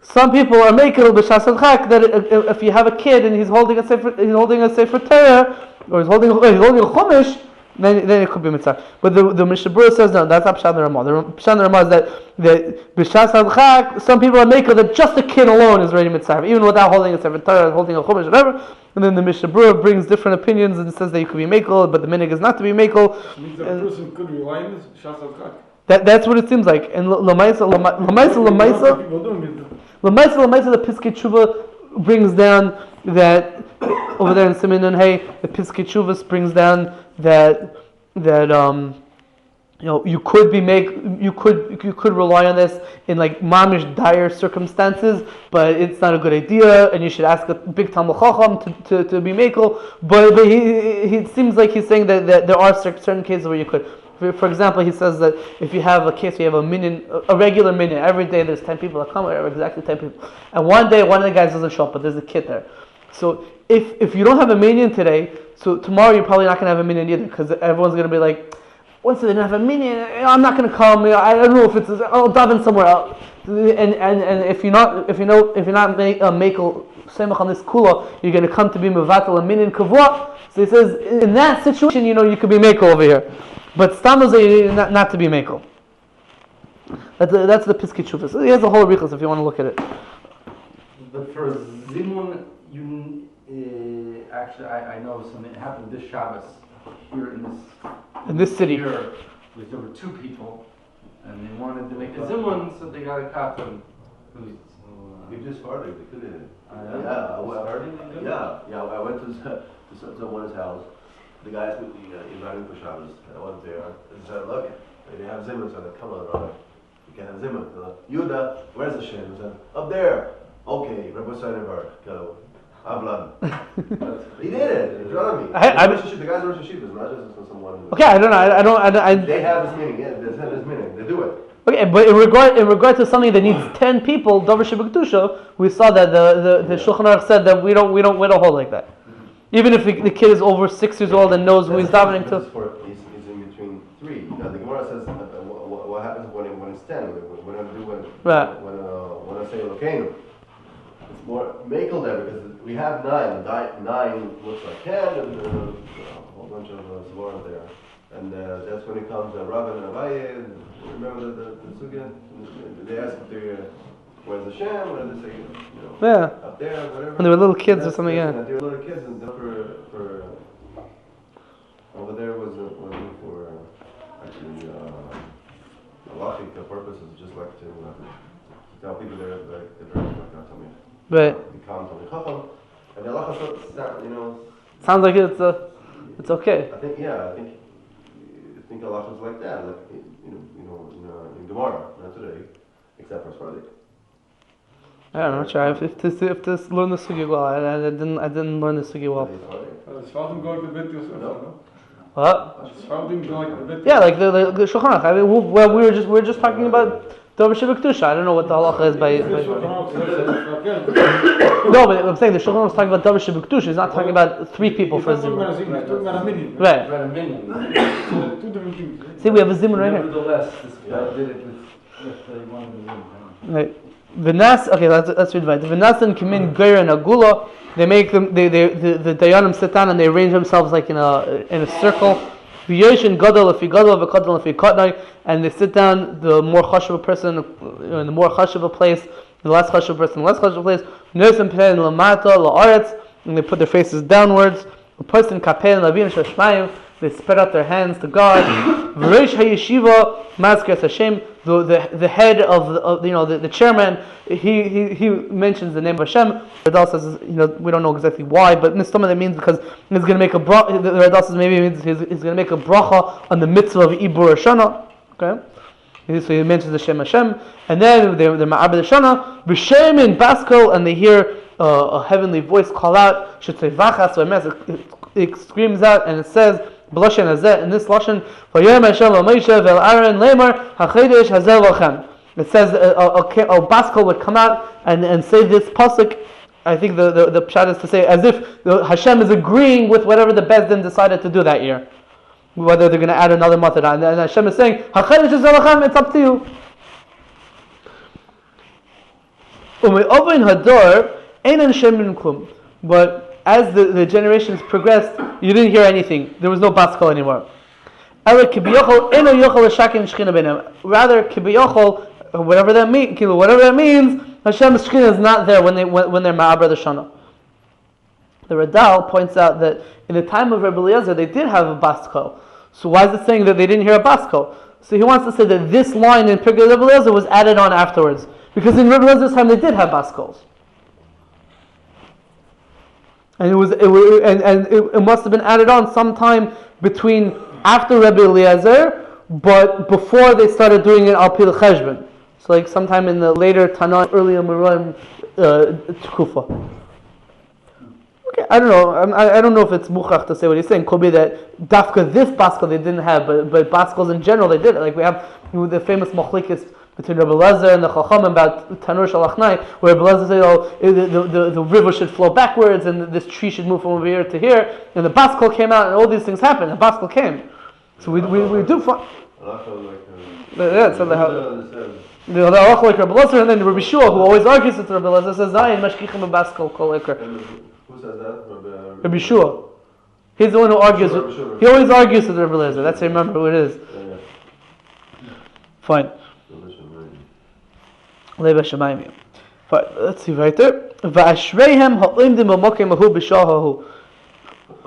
some people are making b'shas chak that if you have a kid and he's holding a sefer Torah, or he's holding a Chumash, then it could be mitzvah. But the Mishnah Berurah says no, that's not Pshat the Ramah. The Pshat the Ramah is that b'shas chak, some people are making that just a kid alone is ready mitzvah, even without holding a sefer Torah, holding a Chumash, whatever. And then the Mishnah Berurah brings different opinions and says that you could be makel, but the minhag is not to be makel. It means that a person could rely on this b'shas chak. That's what it seems like. And Lamaisa, the Piskei Tshuva brings down that over there in Siman Nun Hey, the Piskei Tshuva brings down that you could rely on this in like mamish dire circumstances, but it's not a good idea, and you should ask a big Talmid Chacham to be makel. But he seems like he's saying that there are certain cases where you could. For example, he says that if you have a case where you have a minyan, a regular minyan, every day there's 10 people that come, or exactly 10 people, and one day one of the guys doesn't show up, but there's a kid there. So if you don't have a minyan today, so tomorrow you're probably not going to have a minyan either, because everyone's going to be like, once they didn't have a minyan, I'm not going to come. I don't know if it's. I'll daven somewhere else. And if you're not makel semach on this kula, you're going to come to be mevatel a minyan kavua. So he says in that situation, you could be makel over here. But stam is not to be makel. That's the Piskei Tshuva. So he has a whole arichos if you want to look at it. But for Zimun, actually I know something happened this Shabbos here in this city. Here, there were 2 people, and they wanted to make a Zimun, so they got a katan. We just started. They could have. I went to someone's house. The guys invited me for Shabbos. I went there and said, look, they have Zimun. So I said, come on, brother. You can have Zimun. Yuda, where's the Shem? I said, up there. Okay, Rabbi Seidenberg, go. Avlan. He did it in front of me. The guys are Rosh Hashivas, not just someone. Okay, I don't know. They have this meaning. Yeah, they have this meaning. They do it. Okay, but in regard to something that needs 10 people, Davar Shebekdusha, we saw that the Shulchan Aruch said that we don't hold like that. Even if the kid is over 6 years old and knows who he's davening to. He's in between 3. The Gemara says what happens when it's 10. When I say Elokeinu, it's more makel there because we have 9. 9 looks like 10, and a whole bunch of Zvorim there. And that's when it comes Rabban and Abaye. Remember the sugya? They ask if where's the Shem? Where they say, up there, whatever. When they were little kids or something, yeah. They were little kids, and for over there was for actually halachic purposes, just like to tell people they're not Talmid. Right. Become Talmid Chacham, and the halacha, sounds like it's okay. I think halacha is like that, like in Gemara, not today, except for Friday. I'm not sure if this learn the sugi well. I didn't learn the sugi well. What? Yeah, like the Shulchan Aruch. I mean, we were just talking about Davar Shebekdusha. I don't know what the halacha is by. No, but I'm saying the Shulchan Aruch is talking about Davar Shebekdusha. He's not talking about 3 people for a zimun. Right. See, we have a zimun right here. Nevertheless, this guy did it with one of the women. Right. V'nas, okay, let's read right. V'nasan kimin geir and agula. They make them. The dayanim sit down and they arrange themselves like in a circle. V'yoshin gadol if gadol v'kadol if katnai, and they sit down. The more chashuv a person in the more chashuv a place, the less chashuv person in the less chashuv place. Nosim pen lamata la'aretz, and they put their faces downwards. A person kapen lavin shashmayim. They spread out their hands to God. V'reish hayeshiva mazkas Hashem. The head of the chairman, he mentions the name of Hashem. The Radal says we don't know exactly why, but Mistama that means because he's going to make a bracha. The Radal says maybe it means he's going to make a bracha on the mitzvah of Ibbur Shanah. Okay, so he mentions the Shem Hashem, and then they're Ma'abed Shana, B'Shem in Baskel, and they hear a heavenly voice call out, Shetzei Vachas, so it screams out, and it says, B'Loshen Hazeh, in this Loshen, V'Yom Hashem Moshe Aharon Lemar HaChedesh Hazeh Lochem. It says a Baskel would come out and say this pasuk. I think the pshat is to say as if Hashem is agreeing with whatever the Beis Din decided to do that year, whether they're going to add another month or not. And Hashem is saying, HaChedesh Hazeh Lochem, it's up to you. But as the generations progressed, you didn't hear anything. There was no Baskel anymore. Rather, Kibiyachol, whatever that means, Hashem's Shekhinah is not there when they're Ma'abed Shana. The Radal points out that in the time of Rebbe Eliezer, they did have a Baskel. So why is it saying that they didn't hear a Baskel? So he wants to say that this line in Pirkei Rebbe Eliezer was added on afterwards. Because in Rebbe Eliezer's time, they did have Baskels. And it must have been added on sometime between after Rebbe Eliezer, but before they started doing it al pil cheshbon. So like sometime in the later Tanakh, earlier Meron Tkufa. Okay, I don't know. I don't know if it's muchach to say what he's saying. Could be that dafka this Baskel they didn't have, but Baskels in general they did. Like we have the famous machlekes between Rebbe Eliezer and the Chacham about Tanur Shalachnai, where Rebbe Eliezer said, the river should flow backwards and this tree should move from over here to here. And the Baskel came out and all these things happened. The Baskel came. So we do find... Yeah, so the halacha like Rebbe Eliezer, and then Rabbi Shua, who always argues with Rebbe Eliezer, says, Zayin mashkichim Baskel kol ekar. Who says that? Rabbi Shua. He's the one who argues. He always argues with Rebbe Eliezer. That's how you remember who it is. Fine. Let's see right there.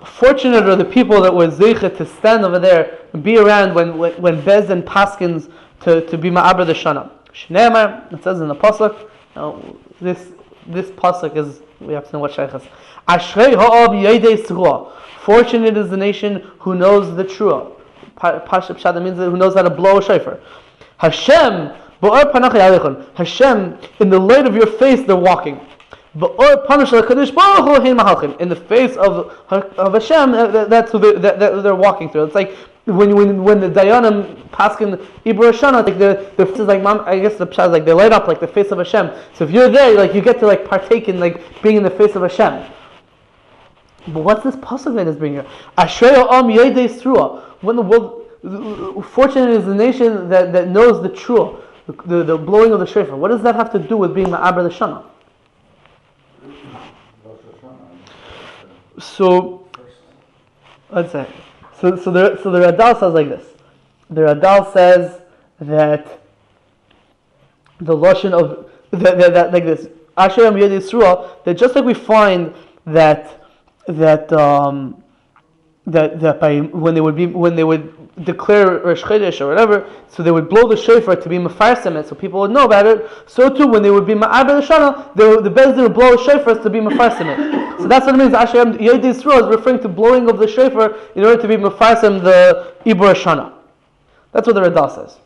Fortunate are the people that were zeicha to stand over there and be around when Beis Din paskins to be ma'abed Shana. Shneimar, it says in the pasuk. Now this pasuk is, we have to know what shaychas. Ashrei ha'ab yedei tzruah. Fortunate is the nation who knows the truah. Pashup Shad means who knows how to blow a shofar. Hashem, in the light of your face they're walking. In the face of Hashem, that's who they're walking through. It's like when the Dayanim paskin Ibbur Shanah, like the face is like, I guess the pshat is like they light up like the face of Hashem. So if you're there, like you get to like partake in like being in the face of Hashem. But what's this pasuk that is bringing here? Ashrei ha'am yedei tzruah. When the world, fortunate is the nation that knows the truah, the blowing of the shofar. What does that have to do with being ma'abed Shana? So let's say, so the Radal says like this. The Radal says that the lashon of that like this. Asher Yom Yedei Tzruah, that just like we find that by when they would declare Rosh Chodesh or whatever, so they would blow the shofar to be mefarsim it, so people would know about it. So too, when they would be ma'abed Shana, the Beis Din would blow shofars to be mefarsim it. So that's what it means. Asher Yedei Tzruah is referring to blowing of the shofar in order to be mefarsim the Ibbur Shanah. That's what the Radal says.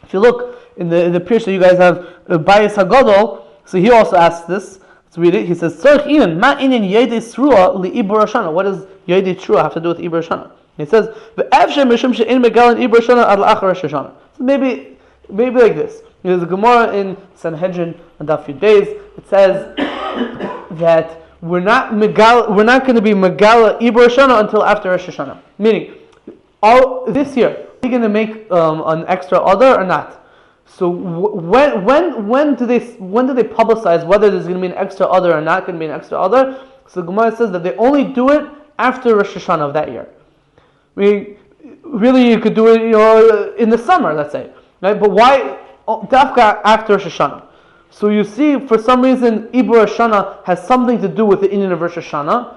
If you look in the Pirush that you guys have, Bayis Hagadol, so he also asks this. Let's read it. He says, "Tzarich inin ma inin Yedei Tzruah li Ibbur Shanah." What does Yedei Tzruah have to do with Ibbur Shanah? He says, "Ve'efshem mishum she'in megalan Ibbur Shanah ad la'achar Rosh Hashanah." So maybe like this. There's a Gemara in Sanhedrin on Daf Yud Beis. It says that we're not going to be megala Ibbur Shanah until after Rosh Hashanah. Meaning, all this year, are we going to make an extra order or not? So when do they publicize whether there's going to be an extra order or not going to be an extra order? So the Gemara says that they only do it after Rosh Hashanah of that year. I mean, really, you could do it, in the summer, let's say, right? But why dafka after Rosh Hashanah? So you see, for some reason, Ibbur Shanah has something to do with the Indian of Rosh Hashanah.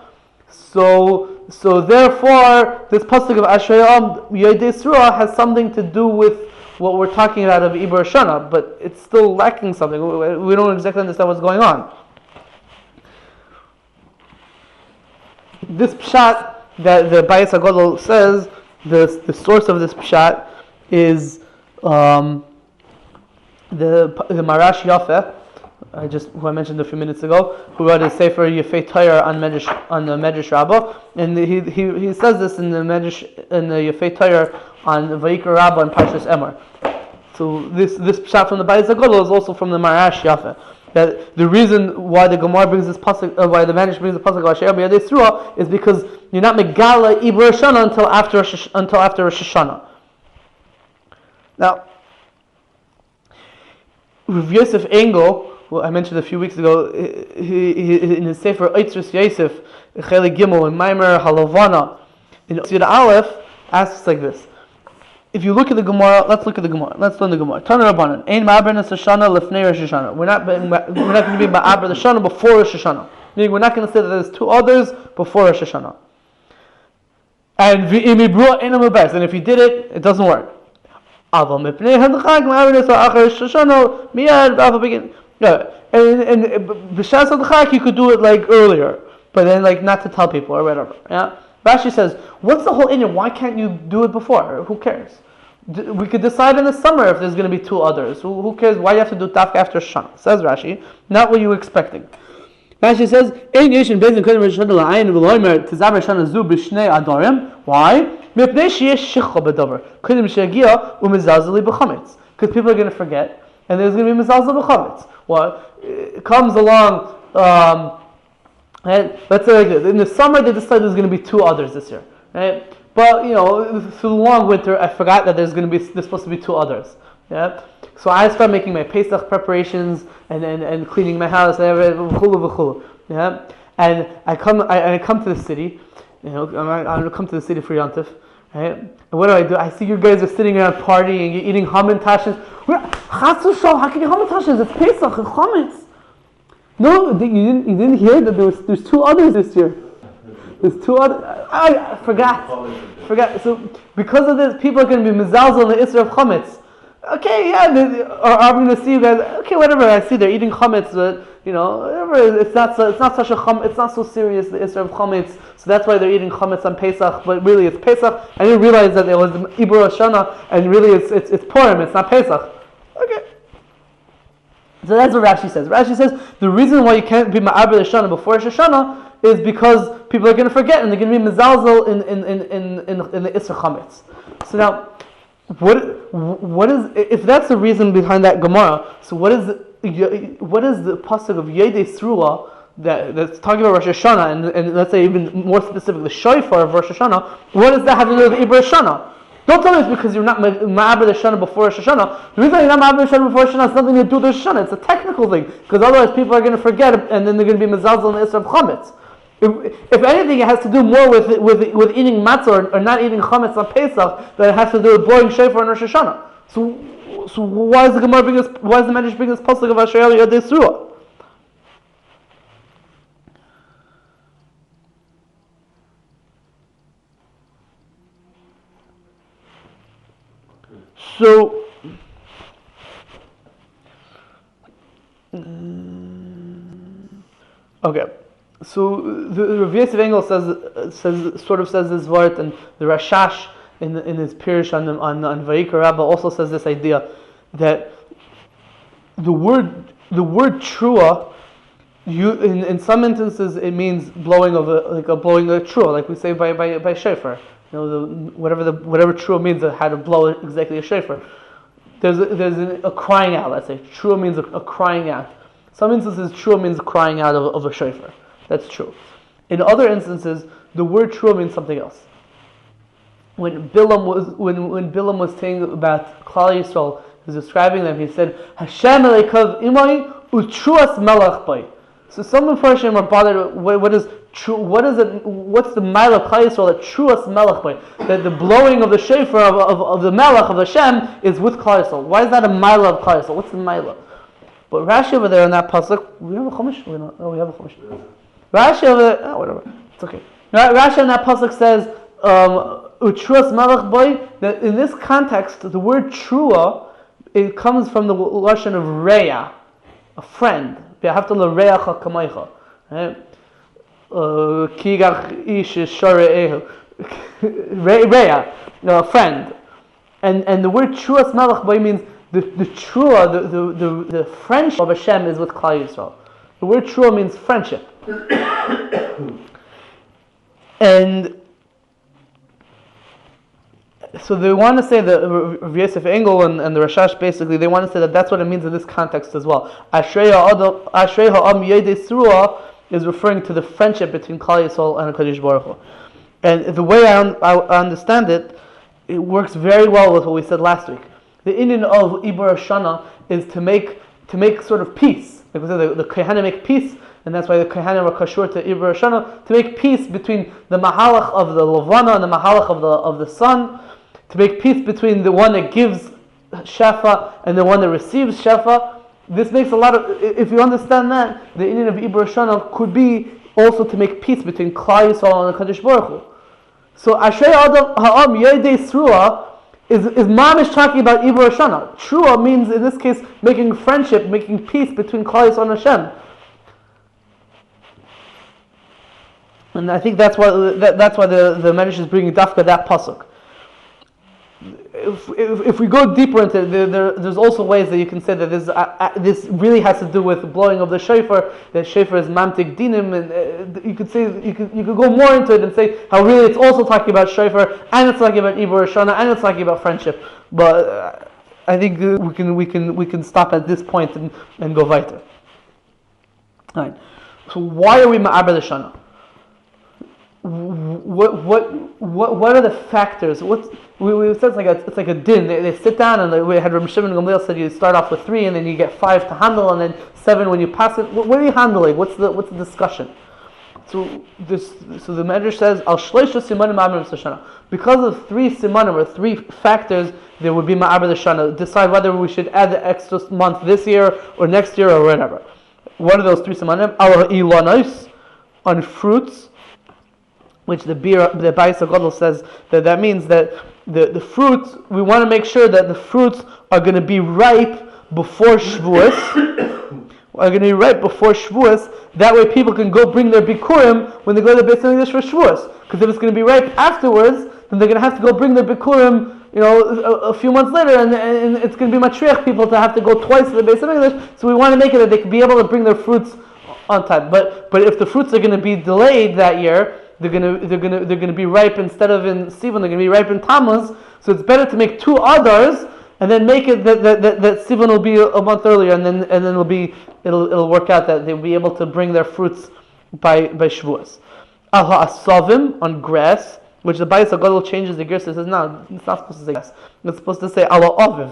So therefore, this pasuk of Ashrei ha'am yedei tzruah has something to do with what we're talking about of Ibbur Shanah, but it's still lacking something. We don't exactly understand what's going on. This pshat that the Bayis HaGadol says, the source of this pshat is the Marash Yosef, who I mentioned a few minutes ago, who wrote a Sefer Yefei Torah on the Medrash Rabbah, and he says this in the Yefei Torah on Vayikra Rabbah and Parshas Emor. So this shot from the Bayis HaGadol is also from the Marash Yosef. That the reason why the Gemara brings this pasuk, why the Medrash brings the pasuk of Asher B'Yadei Sruah, is because you're not megala Ibbur Shanah until after Rosh Hashanah. Now, Rav Yosef Engel, who I mentioned a few weeks ago, he in his Sefer Eitzrus Yosef, Chele Gimel, and Maimer Halavana, in Sud Aleph, asks like this. If you look at the Gemara, let's learn the Gemara. Tana Rabbanan, Ein Ma'aber Rosh Hashanah lefnei Rosh Hashanah. We're not going to be Ma'aber the Shana before Rosh Hashanah. Meaning we're not going to say that there's two others before Rosh Hashanah. And v'imibruah einam mebes. And if you did it, it doesn't work. Aval mipnei hadchag Ma'aber Rosh Hashanah miyad b'aval begin. And b'shas hadchag you could do it like earlier, but then like not to tell people or whatever. Yeah. Rashi says, what's the whole Indian? Why can't you do it before? Who cares? We could decide in the summer if there's going to be two others. Who cares? Why do you have to do it after Shana? Says Rashi, not what you were expecting. Rashi says, why? Because people are going to forget, and there's going to be mizalzel b'chametz. What? It comes along... Right? Let's say like this. In the summer, they decided there's going to be two others this year. Right? But through the long winter, I forgot that there's supposed to be two others. Yeah. So I start making my Pesach preparations and cleaning my house and yeah. And I come to the city. I'm going to come to the city for Yontif. Right? And what do? I see you guys are sitting around partying, you're eating hamantashes. How can you hamantashes? It's Pesach and chametz. No, you didn't hear that there's two others this year. There's two others. I forgot. So because of this, people are going to be mizalzel in the Isra of chametz. Okay, yeah, I'm going to see you guys. Okay, whatever. I see they're eating chametz, but whatever. It's not such a it's not so serious, the Isra of chametz. So that's why they're eating chametz on Pesach. But really, it's Pesach. I didn't realize that it was the Ibbur Shanah, and really, it's Purim. It's not Pesach. Okay. So that's what Rashi says. Rashi says the reason why you can't be Ma'aber the Shana before Rosh Hashanah is because people are going to forget and they're going to be mezalzel in the Isra Chametz. So now, what is if that's the reason behind that Gemara? So what is the pasuk of Yedei Sruah that's talking about Rosh Hashanah and let's say even more specific the Shofar of Rosh Hashanah? What does that have to do with Ibbur Shanah? Don't tell me it's because you're not Ma'aber the Shana before Rosh Hashanah. The reason you're not Ma'aber the Shana before Rosh Hashanah has nothing to do with Rosh Hashanah. It's a technical thing. Because otherwise people are going to forget and then they're going to be mezalzel in the Isra of Chametz. If anything, it has to do more with eating matzah or not eating chametz on Pesach than it has to do with blowing shofar on Rosh Hashanah. So why is the Gemara bring us? Why is the Medrash bring us pasuk of Asher B'Yadei Sruah? So, okay. So the Rav Yosef Engel says this word, and the Rashash in his Pirush on Vayikra Rabbah also says this idea that the word trua, in some instances it means blowing of a trua, like we say by shofar. Whatever trua means, how to blow exactly a shofar. There's a crying out. Let's say trua means a crying out. Some instances trua means crying out of a shofar. That's true. In other instances, the word trua means something else. When Bilam was saying about Klal Yisrael, he was describing them. He said, "Hashem Elokav imay utruas melach bay." So some Mepharshim are bothered. What is true? What is it? What's the mile of Klal Yisrael that truas melach bay? That the blowing of the shofar of the melach of Hashem is with Klal Yisrael. Why is that a mile of Klal Yisrael? What's the mile? But Rashi over there in that pasuk, we have a chumash. We have a chumash. Rashi over there, whatever. It's okay. Rashi in that pasuk says, "Utruas melach bay." That in this context, the word trua, it comes from the lashon of reya, a friend. Right? Kigach ish share'ehu. Reya, a friend. And the word Truas Melech Boy means the Trua, the friendship of Hashem is with Klal Yisrael. The word Trua means friendship. And so they want to say that Rav Yosef Engel and the Rashash basically, they want to say that that's what it means in this context as well. Ashrei ha'am yedei sruah is referring to the friendship between Klal Yisrael and HaKadosh Baruch Hu. And the way I understand it, it works very well with what we said last week. The Indian of Ibbur Shanah is to make sort of peace. Like we said, the Kohanim make peace, and that's why the Kohanim are kashur to Ibbur Shanah, to make peace between the Mahalach of the Levana and the Mahalach of the sun, to make peace between the one that gives Shefa and the one that receives Shefa. This makes a lot of, if you understand that, the Indian of Ibbur Shanah could be also to make peace between Klal Yisrael and the Kadosh Baruch Hu. So Ashrei ha'am yedei sruah is mamish talking about Ibbur Shanah. Trua means in this case making friendship, making peace between Klal Yisrael and Hashem. And I think that's why the Medrash is bringing dafka that pasuk. If we go deeper into it, there's also ways that you can say that this really has to do with the blowing of the shofar. That shofar is mamtik dinim, and you could go more into it and say how really it's also talking about shofar, and it's talking about Ibbur Shanah, and it's talking about friendship. But I think we can stop at this point and go weiter. All right. So why are we ma'aber the Shana? What are the factors? We said it's like a din. They sit down and we had Rabbi Shimon Gamliel said you start off with 3 and then you get 5 to handle and then 7 when you pass it. What are you handling? What's the discussion? So the Medrash says al shleisha simanim ma'aber l'shana. Because of 3 simanim or 3 factors, there would be ma'aber l'shana. Decide whether we should add the extra month this year or next year or whatever. What are those 3 simanim? Al ilanos, on fruits, which the Bais HaGadol says that means that the fruits, we want to make sure that the fruits are going to be ripe before Shavuos. That way people can go bring their Bikurim when they go to the Beis HaMikdash for Shavuos. Because if it's going to be ripe afterwards, then they're going to have to go bring their Bikurim, a few months later, and it's going to be matriach people to have to go twice to the Beis HaMikdash. So we want to make it that they can be able to bring their fruits on time. But if the fruits are going to be delayed that year, they're gonna be ripe instead of in Sivan. They're gonna be ripe in Tammuz. So it's better to make 2 others and then make it that Sivan will be a month earlier, and then it'll work out that they'll be able to bring their fruits by Shavuos. Al ha'asavim, on grass, which the Bais HaGadol changes the gear. So it says no, it's not supposed to say grass. It's supposed to say al ha'aviv,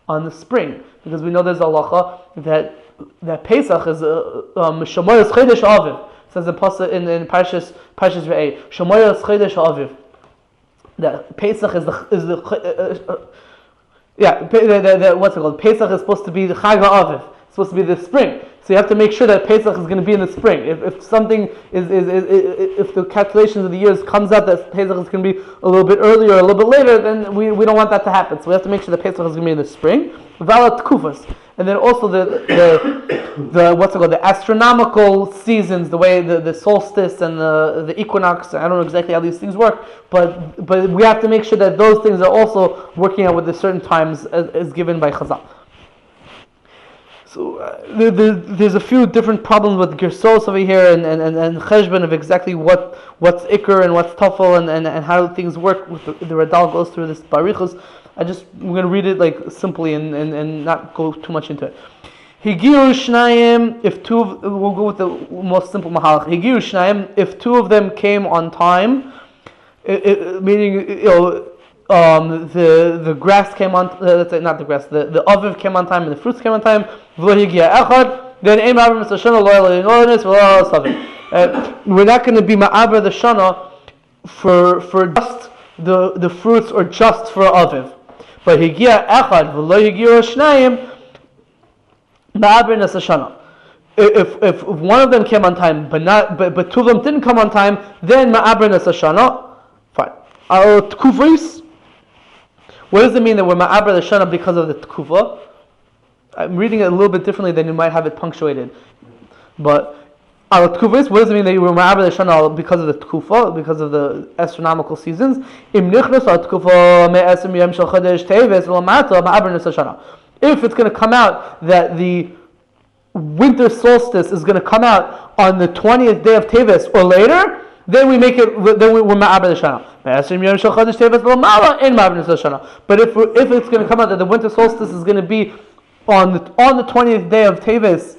on the spring, because we know there's a halacha that Pesach is Shomayos Chodesh Aviv. Says in Parshas Re'eh, Shomayos Chodesh Aviv. That Pesach is the what's it called? Pesach is supposed to be the Chag Aviv. It's supposed to be the spring. So you have to make sure that Pesach is going to be in the spring. If something if the calculations of the years comes out that Pesach is going to be a little bit earlier or a little bit later, then we don't want that to happen. So we have to make sure that Pesach is going to be in the spring. Valat Kufas. And then also the what's it called, the astronomical seasons, the way the solstice and the equinox. I don't know exactly how these things work, but we have to make sure that those things are also working out with the certain times as given by Chazal. So there's a few different problems with Gersos over here and Cheshbon of exactly what's Iker and what's Tafel and how things work. The Radal goes through this Barichus. I'm going to read it like simply and not go too much into it. Higiru Shnayim, we'll go with the most simple Mahalach. Higiru Shnayim, if 2 of them came on time, meaning the grass came on, not the grass, the aviv came on time and the fruits came on time, then we're not going to be ma'aber the shana for just the fruits or just for aviv. But higia echad v'lo higia shnayim ma'aber nes hashana. If one of them came on time, but 2 of them didn't come on time, then ma'aber nes hashana. Fine. Our tkufos. What does it mean that we're ma'aber the shana because of the tkufa? I'm reading it a little bit differently than you might have it punctuated, but Al Tkufis, what does it mean that you were Ma'aber the Shana because of the Tkufa, because of the astronomical seasons? Im Nichnas al Tkufa me'esem yom shel Chodesh Teves l'mata Ma'aber Nus Shana. If it's going to come out that the winter solstice is going to come out on the 20th day of Teves or later, then we make it. Then we're Ma'aber the Shana. Me'esem yom shel Chodesh Teves l'mata in Ma'aber Nus Shana. But if it's going to come out that the winter solstice is going to be on the 20th day of Teves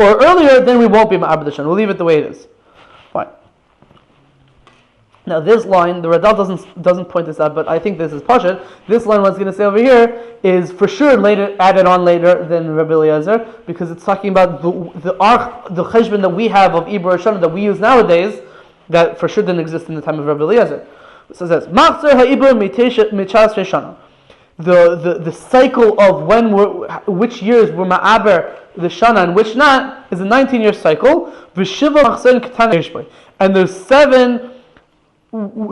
or earlier, then we won't be Ma'aber the Shana. We'll leave it the way it is. Fine. Now this line, the Radal doesn't point this out, but I think this is Pashut. This line, what's going to say over here, is for sure later added on later than Rabbi Eliezer, because it's talking about the cheshbon that we have of Ibbur Shanah that we use nowadays, that for sure didn't exist in the time of Rabbi Eliezer. So it says, Sod HaIbbur michas shana. The cycle of which years we're Ma'aber the Shana and which not is a 19-year cycle. And there's 7.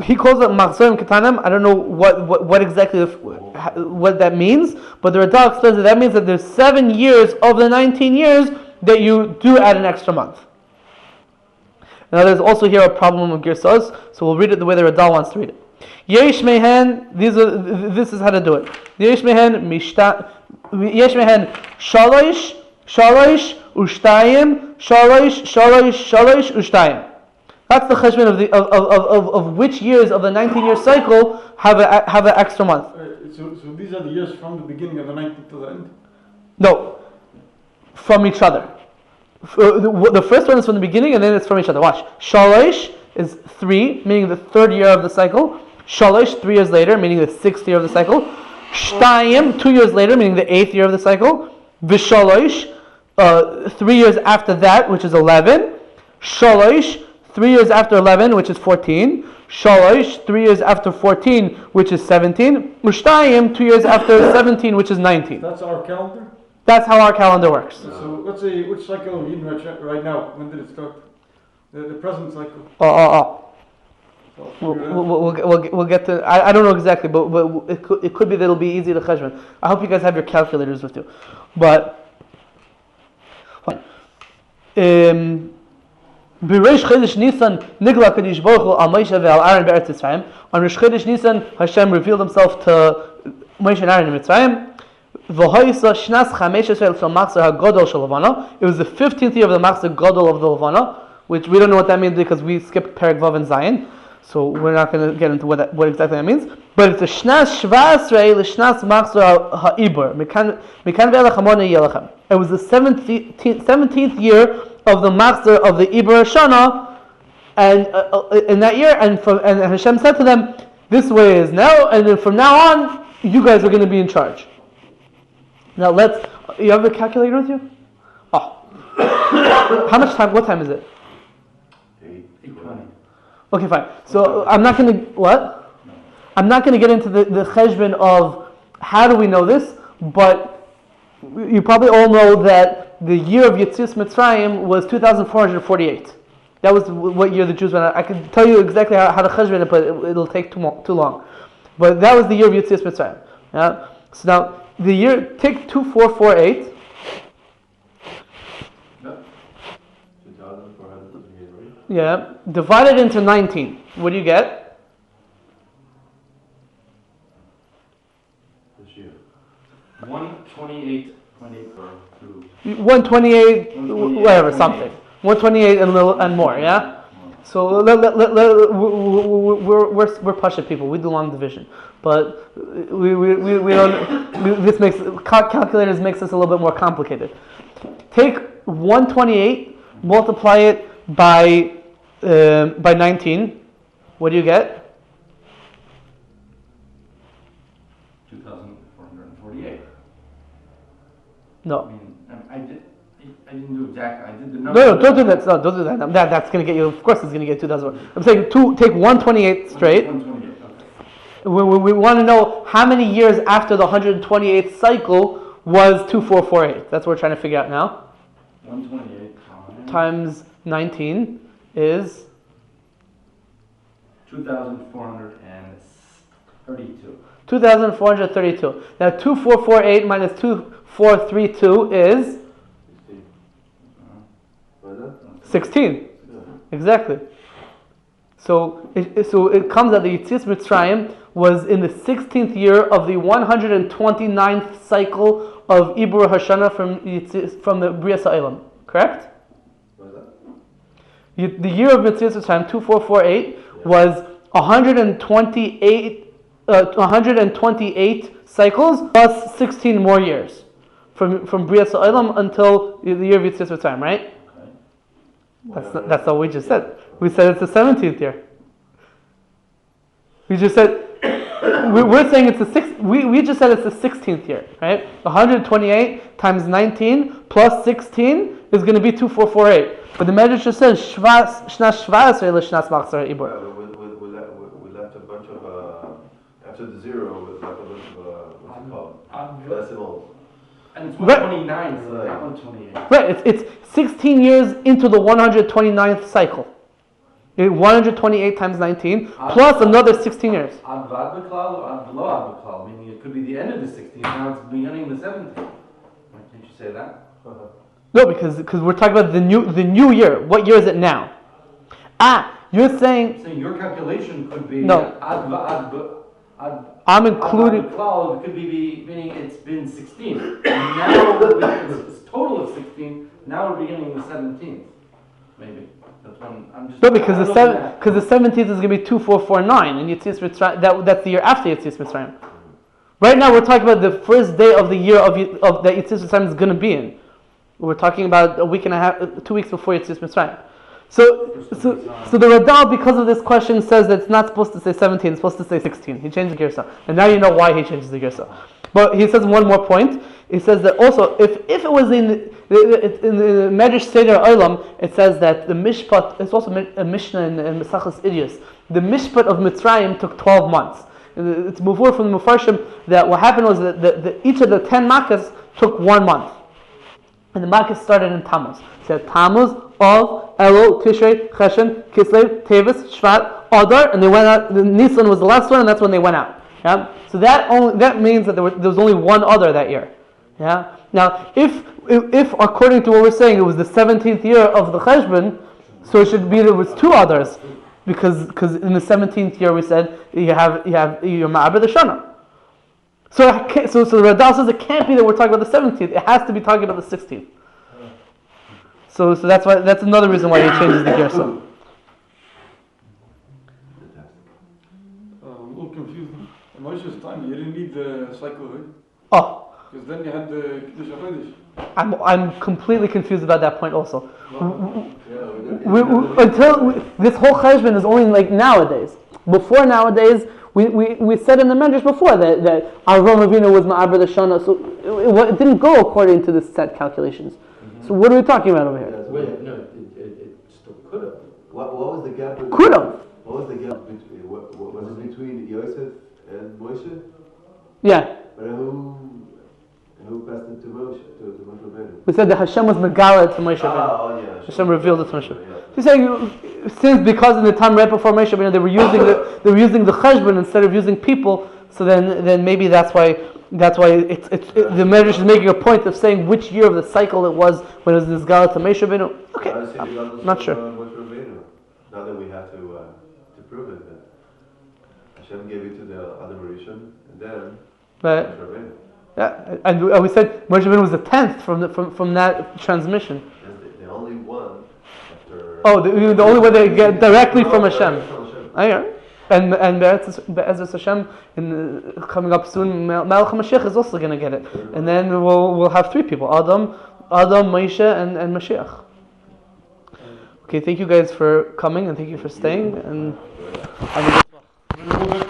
He calls it Machzorim Ketanim. I don't know what exactly what that means, but the Radal explains that means that there's 7 years of the 19 years that you do add an extra month. Now there's also here a problem of Girsas, so we'll read it the way the Radal wants to read it. Yesh mehen, this is how to do it. Yesh mehen shalosh ushtayim shalosh ushtayim. That's the cheshbon of which years of the 19-year cycle have an extra month. So these are the years from the beginning of the 19th to the end? No, from each other. The first one is from the beginning, and then it's from each other. Watch. Shalosh is 3, meaning the 3rd year of the cycle. Shalosh, 3 years later, meaning the 6th year of the cycle. Shtayim, 2 years later, meaning the 8th year of the cycle. V'shalosh, 3 years after that, which is 11. Shalosh, 3 years after 11, which is 14. Shalosh, 3 years after 14, which is 17. Ushtayim, 2 years after 17, which is 19. That's our calendar? That's how our calendar works. So let's say, which cycle are we in right now? When did it start? The present cycle? We'll get to. I don't know exactly, but it could be that it'll be easy to cheshbon. I hope you guys have your calculators with you. But fine. B'Rosh Chodesh Nisan nigla Kadosh Baruch Hu al Moshe ve'al Aaron be'Eretz Mitzrayim. On Rosh Chodesh Nisan, Hashem revealed Himself to Moshe and Aaron in Mitzrayim. It was the 15th year of the Machzor Gadol of the Levana, which we don't know what that means because we skipped Perek Vav and Zayin, so we're not going to get into what exactly that means. But it's a Shnas Shvasrei l'Shnas Machzor HaIbbur. It was the 17th year of the Machzor of the Ibbur Shanah, and in that year, and Hashem said to them, "This way is now, and then from now on, you guys are going to be in charge." Now you have a calculator with you? Oh. How much time? What time is it? 8:20. Okay, fine. So I'm not going to, what? No. I'm not going to get into the cheshbon of how do we know this, but you probably all know that the year of Yetzias Mitzrayim was 2448. That was what year the Jews went out. I can tell you exactly how to cheshbon it, but it'll take too long. But that was the year of Yetzias Mitzrayim. Yeah? So now, the year, take 2448. Yeah, divide it into 19. What do you get? This year. 128.8 2. 128, whatever, something. 128 and more, yeah? So we're Pasha people. We do long division, but we don't. This makes calculators makes this a little bit more complicated. Take 128, multiply it by 19. What do you get? 2,448. No. I didn't do exactly. I did the number. No, don't do that. No, don't do that. That's going to get you. Of course, it's going to get 2,000. I'm saying take 128 straight. 128. Okay. We want to know how many years after the 128th cycle was 2448. That's what we're trying to figure out now. 128 times 19 is 2,432. 2,432. Now 2448 minus 2432 is 16. Exactly. So it comes that the Yetzias Mitzrayim was in the 16th year of the 129th cycle of Ibbur Shanah from the Bria Ha'olam. Correct? What is that? The year of Yetzias Mitzrayim 2448 was 128 cycles plus 16 more years from Bria Ha'olam until the year of Yetzias Mitzrayim, right? That's not what we just said. We said it's the 17th year. We just said we're saying it's the sixth. We just said it's the 16th year, right? 128 times 19 plus 16 is going to be 2448. But the Medrash just says Shnas Shvas Shnas Machzor Ibbur. We left a bunch of after the zero. We left a bunch of what's it called? Decimals. And it's 129, so not 128. Right, it's 16 years into the 129th cycle. 128 times 19 plus another 16 years. Ad vad beklal or ad lo ad beklal, meaning it could be the end of the 16th, now it's the beginning of the 17th. Can't you say that? No, because we're talking about the new year. What year is it now? You're saying. So your calculation could be no. I'm including. It could be meaning it's been 16. And now it's a total of 16. Now we're beginning the 17th, maybe. That's when I'm just. No, because the 17th is going to be 2449, and Yetzias Mitzrayim. That's the year after Yetzias Mitzrayim. Right now, we're talking about the first day of the year of that Yetzias Mitzrayim is going to be in. We're talking about a week and a half, 2 weeks before Yetzias Mitzrayim. So the Radal, because of this question, says that it's not supposed to say 17, it's supposed to say 16. He changed the Girsa. And now you know why he changes the Girsa. But he says one more point. He says that also, if it was in the Medrash Seder Olam, it says that the Mishpat, it's also a Mishnah in Mesachos Idios, the Mishpat of Mitzrayim took 12 months. It's Muvur from the Mufarshim that what happened was that each of the 10 Makkahs took 1 month. And the Makkahs started in Tammuz. It said Tammuz, Av, Elul, Tishrei, Cheshen, Kislev, Tevis, Shvat, Adar, and they went out. Nisan was the last one, and that's when they went out. Yeah. So that means that there was only one Adar that year. Yeah. Now, if according to what we're saying, it was the 17th year of the Cheshbon, so it should be there was 2 Adars, because in the 17th year we said you have your Ibbur Shanah. So the Radal says it can't be that we're talking about the 17th. It has to be talking about the 16th. So that's another reason why he changes the Gersa. I'm a little confused. In Moshe's time, you didn't need the cycle, right? Oh. Because then you had the Kiddush HaChodesh. I'm completely confused about that point also. Yeah, This whole cheshbon is only like nowadays. Before nowadays, we said in the Medrash before that Avraham Avinu was Ma'aber the Shana, so it didn't go according to the set calculations. So what are we talking about over here? Wait, no, it still could have. What was the gap? Could have. What was the gap between? What was it between Yosef and Moshe? Yeah. But who passed it to Moshe? To Moshe Rabbeinu? We said that Hashem was Megala to Moshe Rabbeinu. Oh yeah. Hashem revealed it to Moshe. Yeah. He's saying since because in the time right before Moshe Rabbeinu they were using the cheshbon instead of using people, so then maybe that's why the Medrash is making a point of saying which year of the cycle it was when it was this Gala to Moshe Rabbeinu. Okay, not sure. Now that we have to prove it, that Hashem gave it to the Adam Rishon, and then Moshe Rabbeinu. Yeah, and we said Moshe Rabbeinu was the 10th from that transmission. The only one after. Oh, the only one that get directly from Hashem. Yeah. And Be'ezus Hashem, coming up soon, Melech HaMashiach is also going to get it. And then we'll have 3 people, Adam, Moshe, and Mashiach. Okay, thank you guys for coming, and thank you for staying, and have a good one.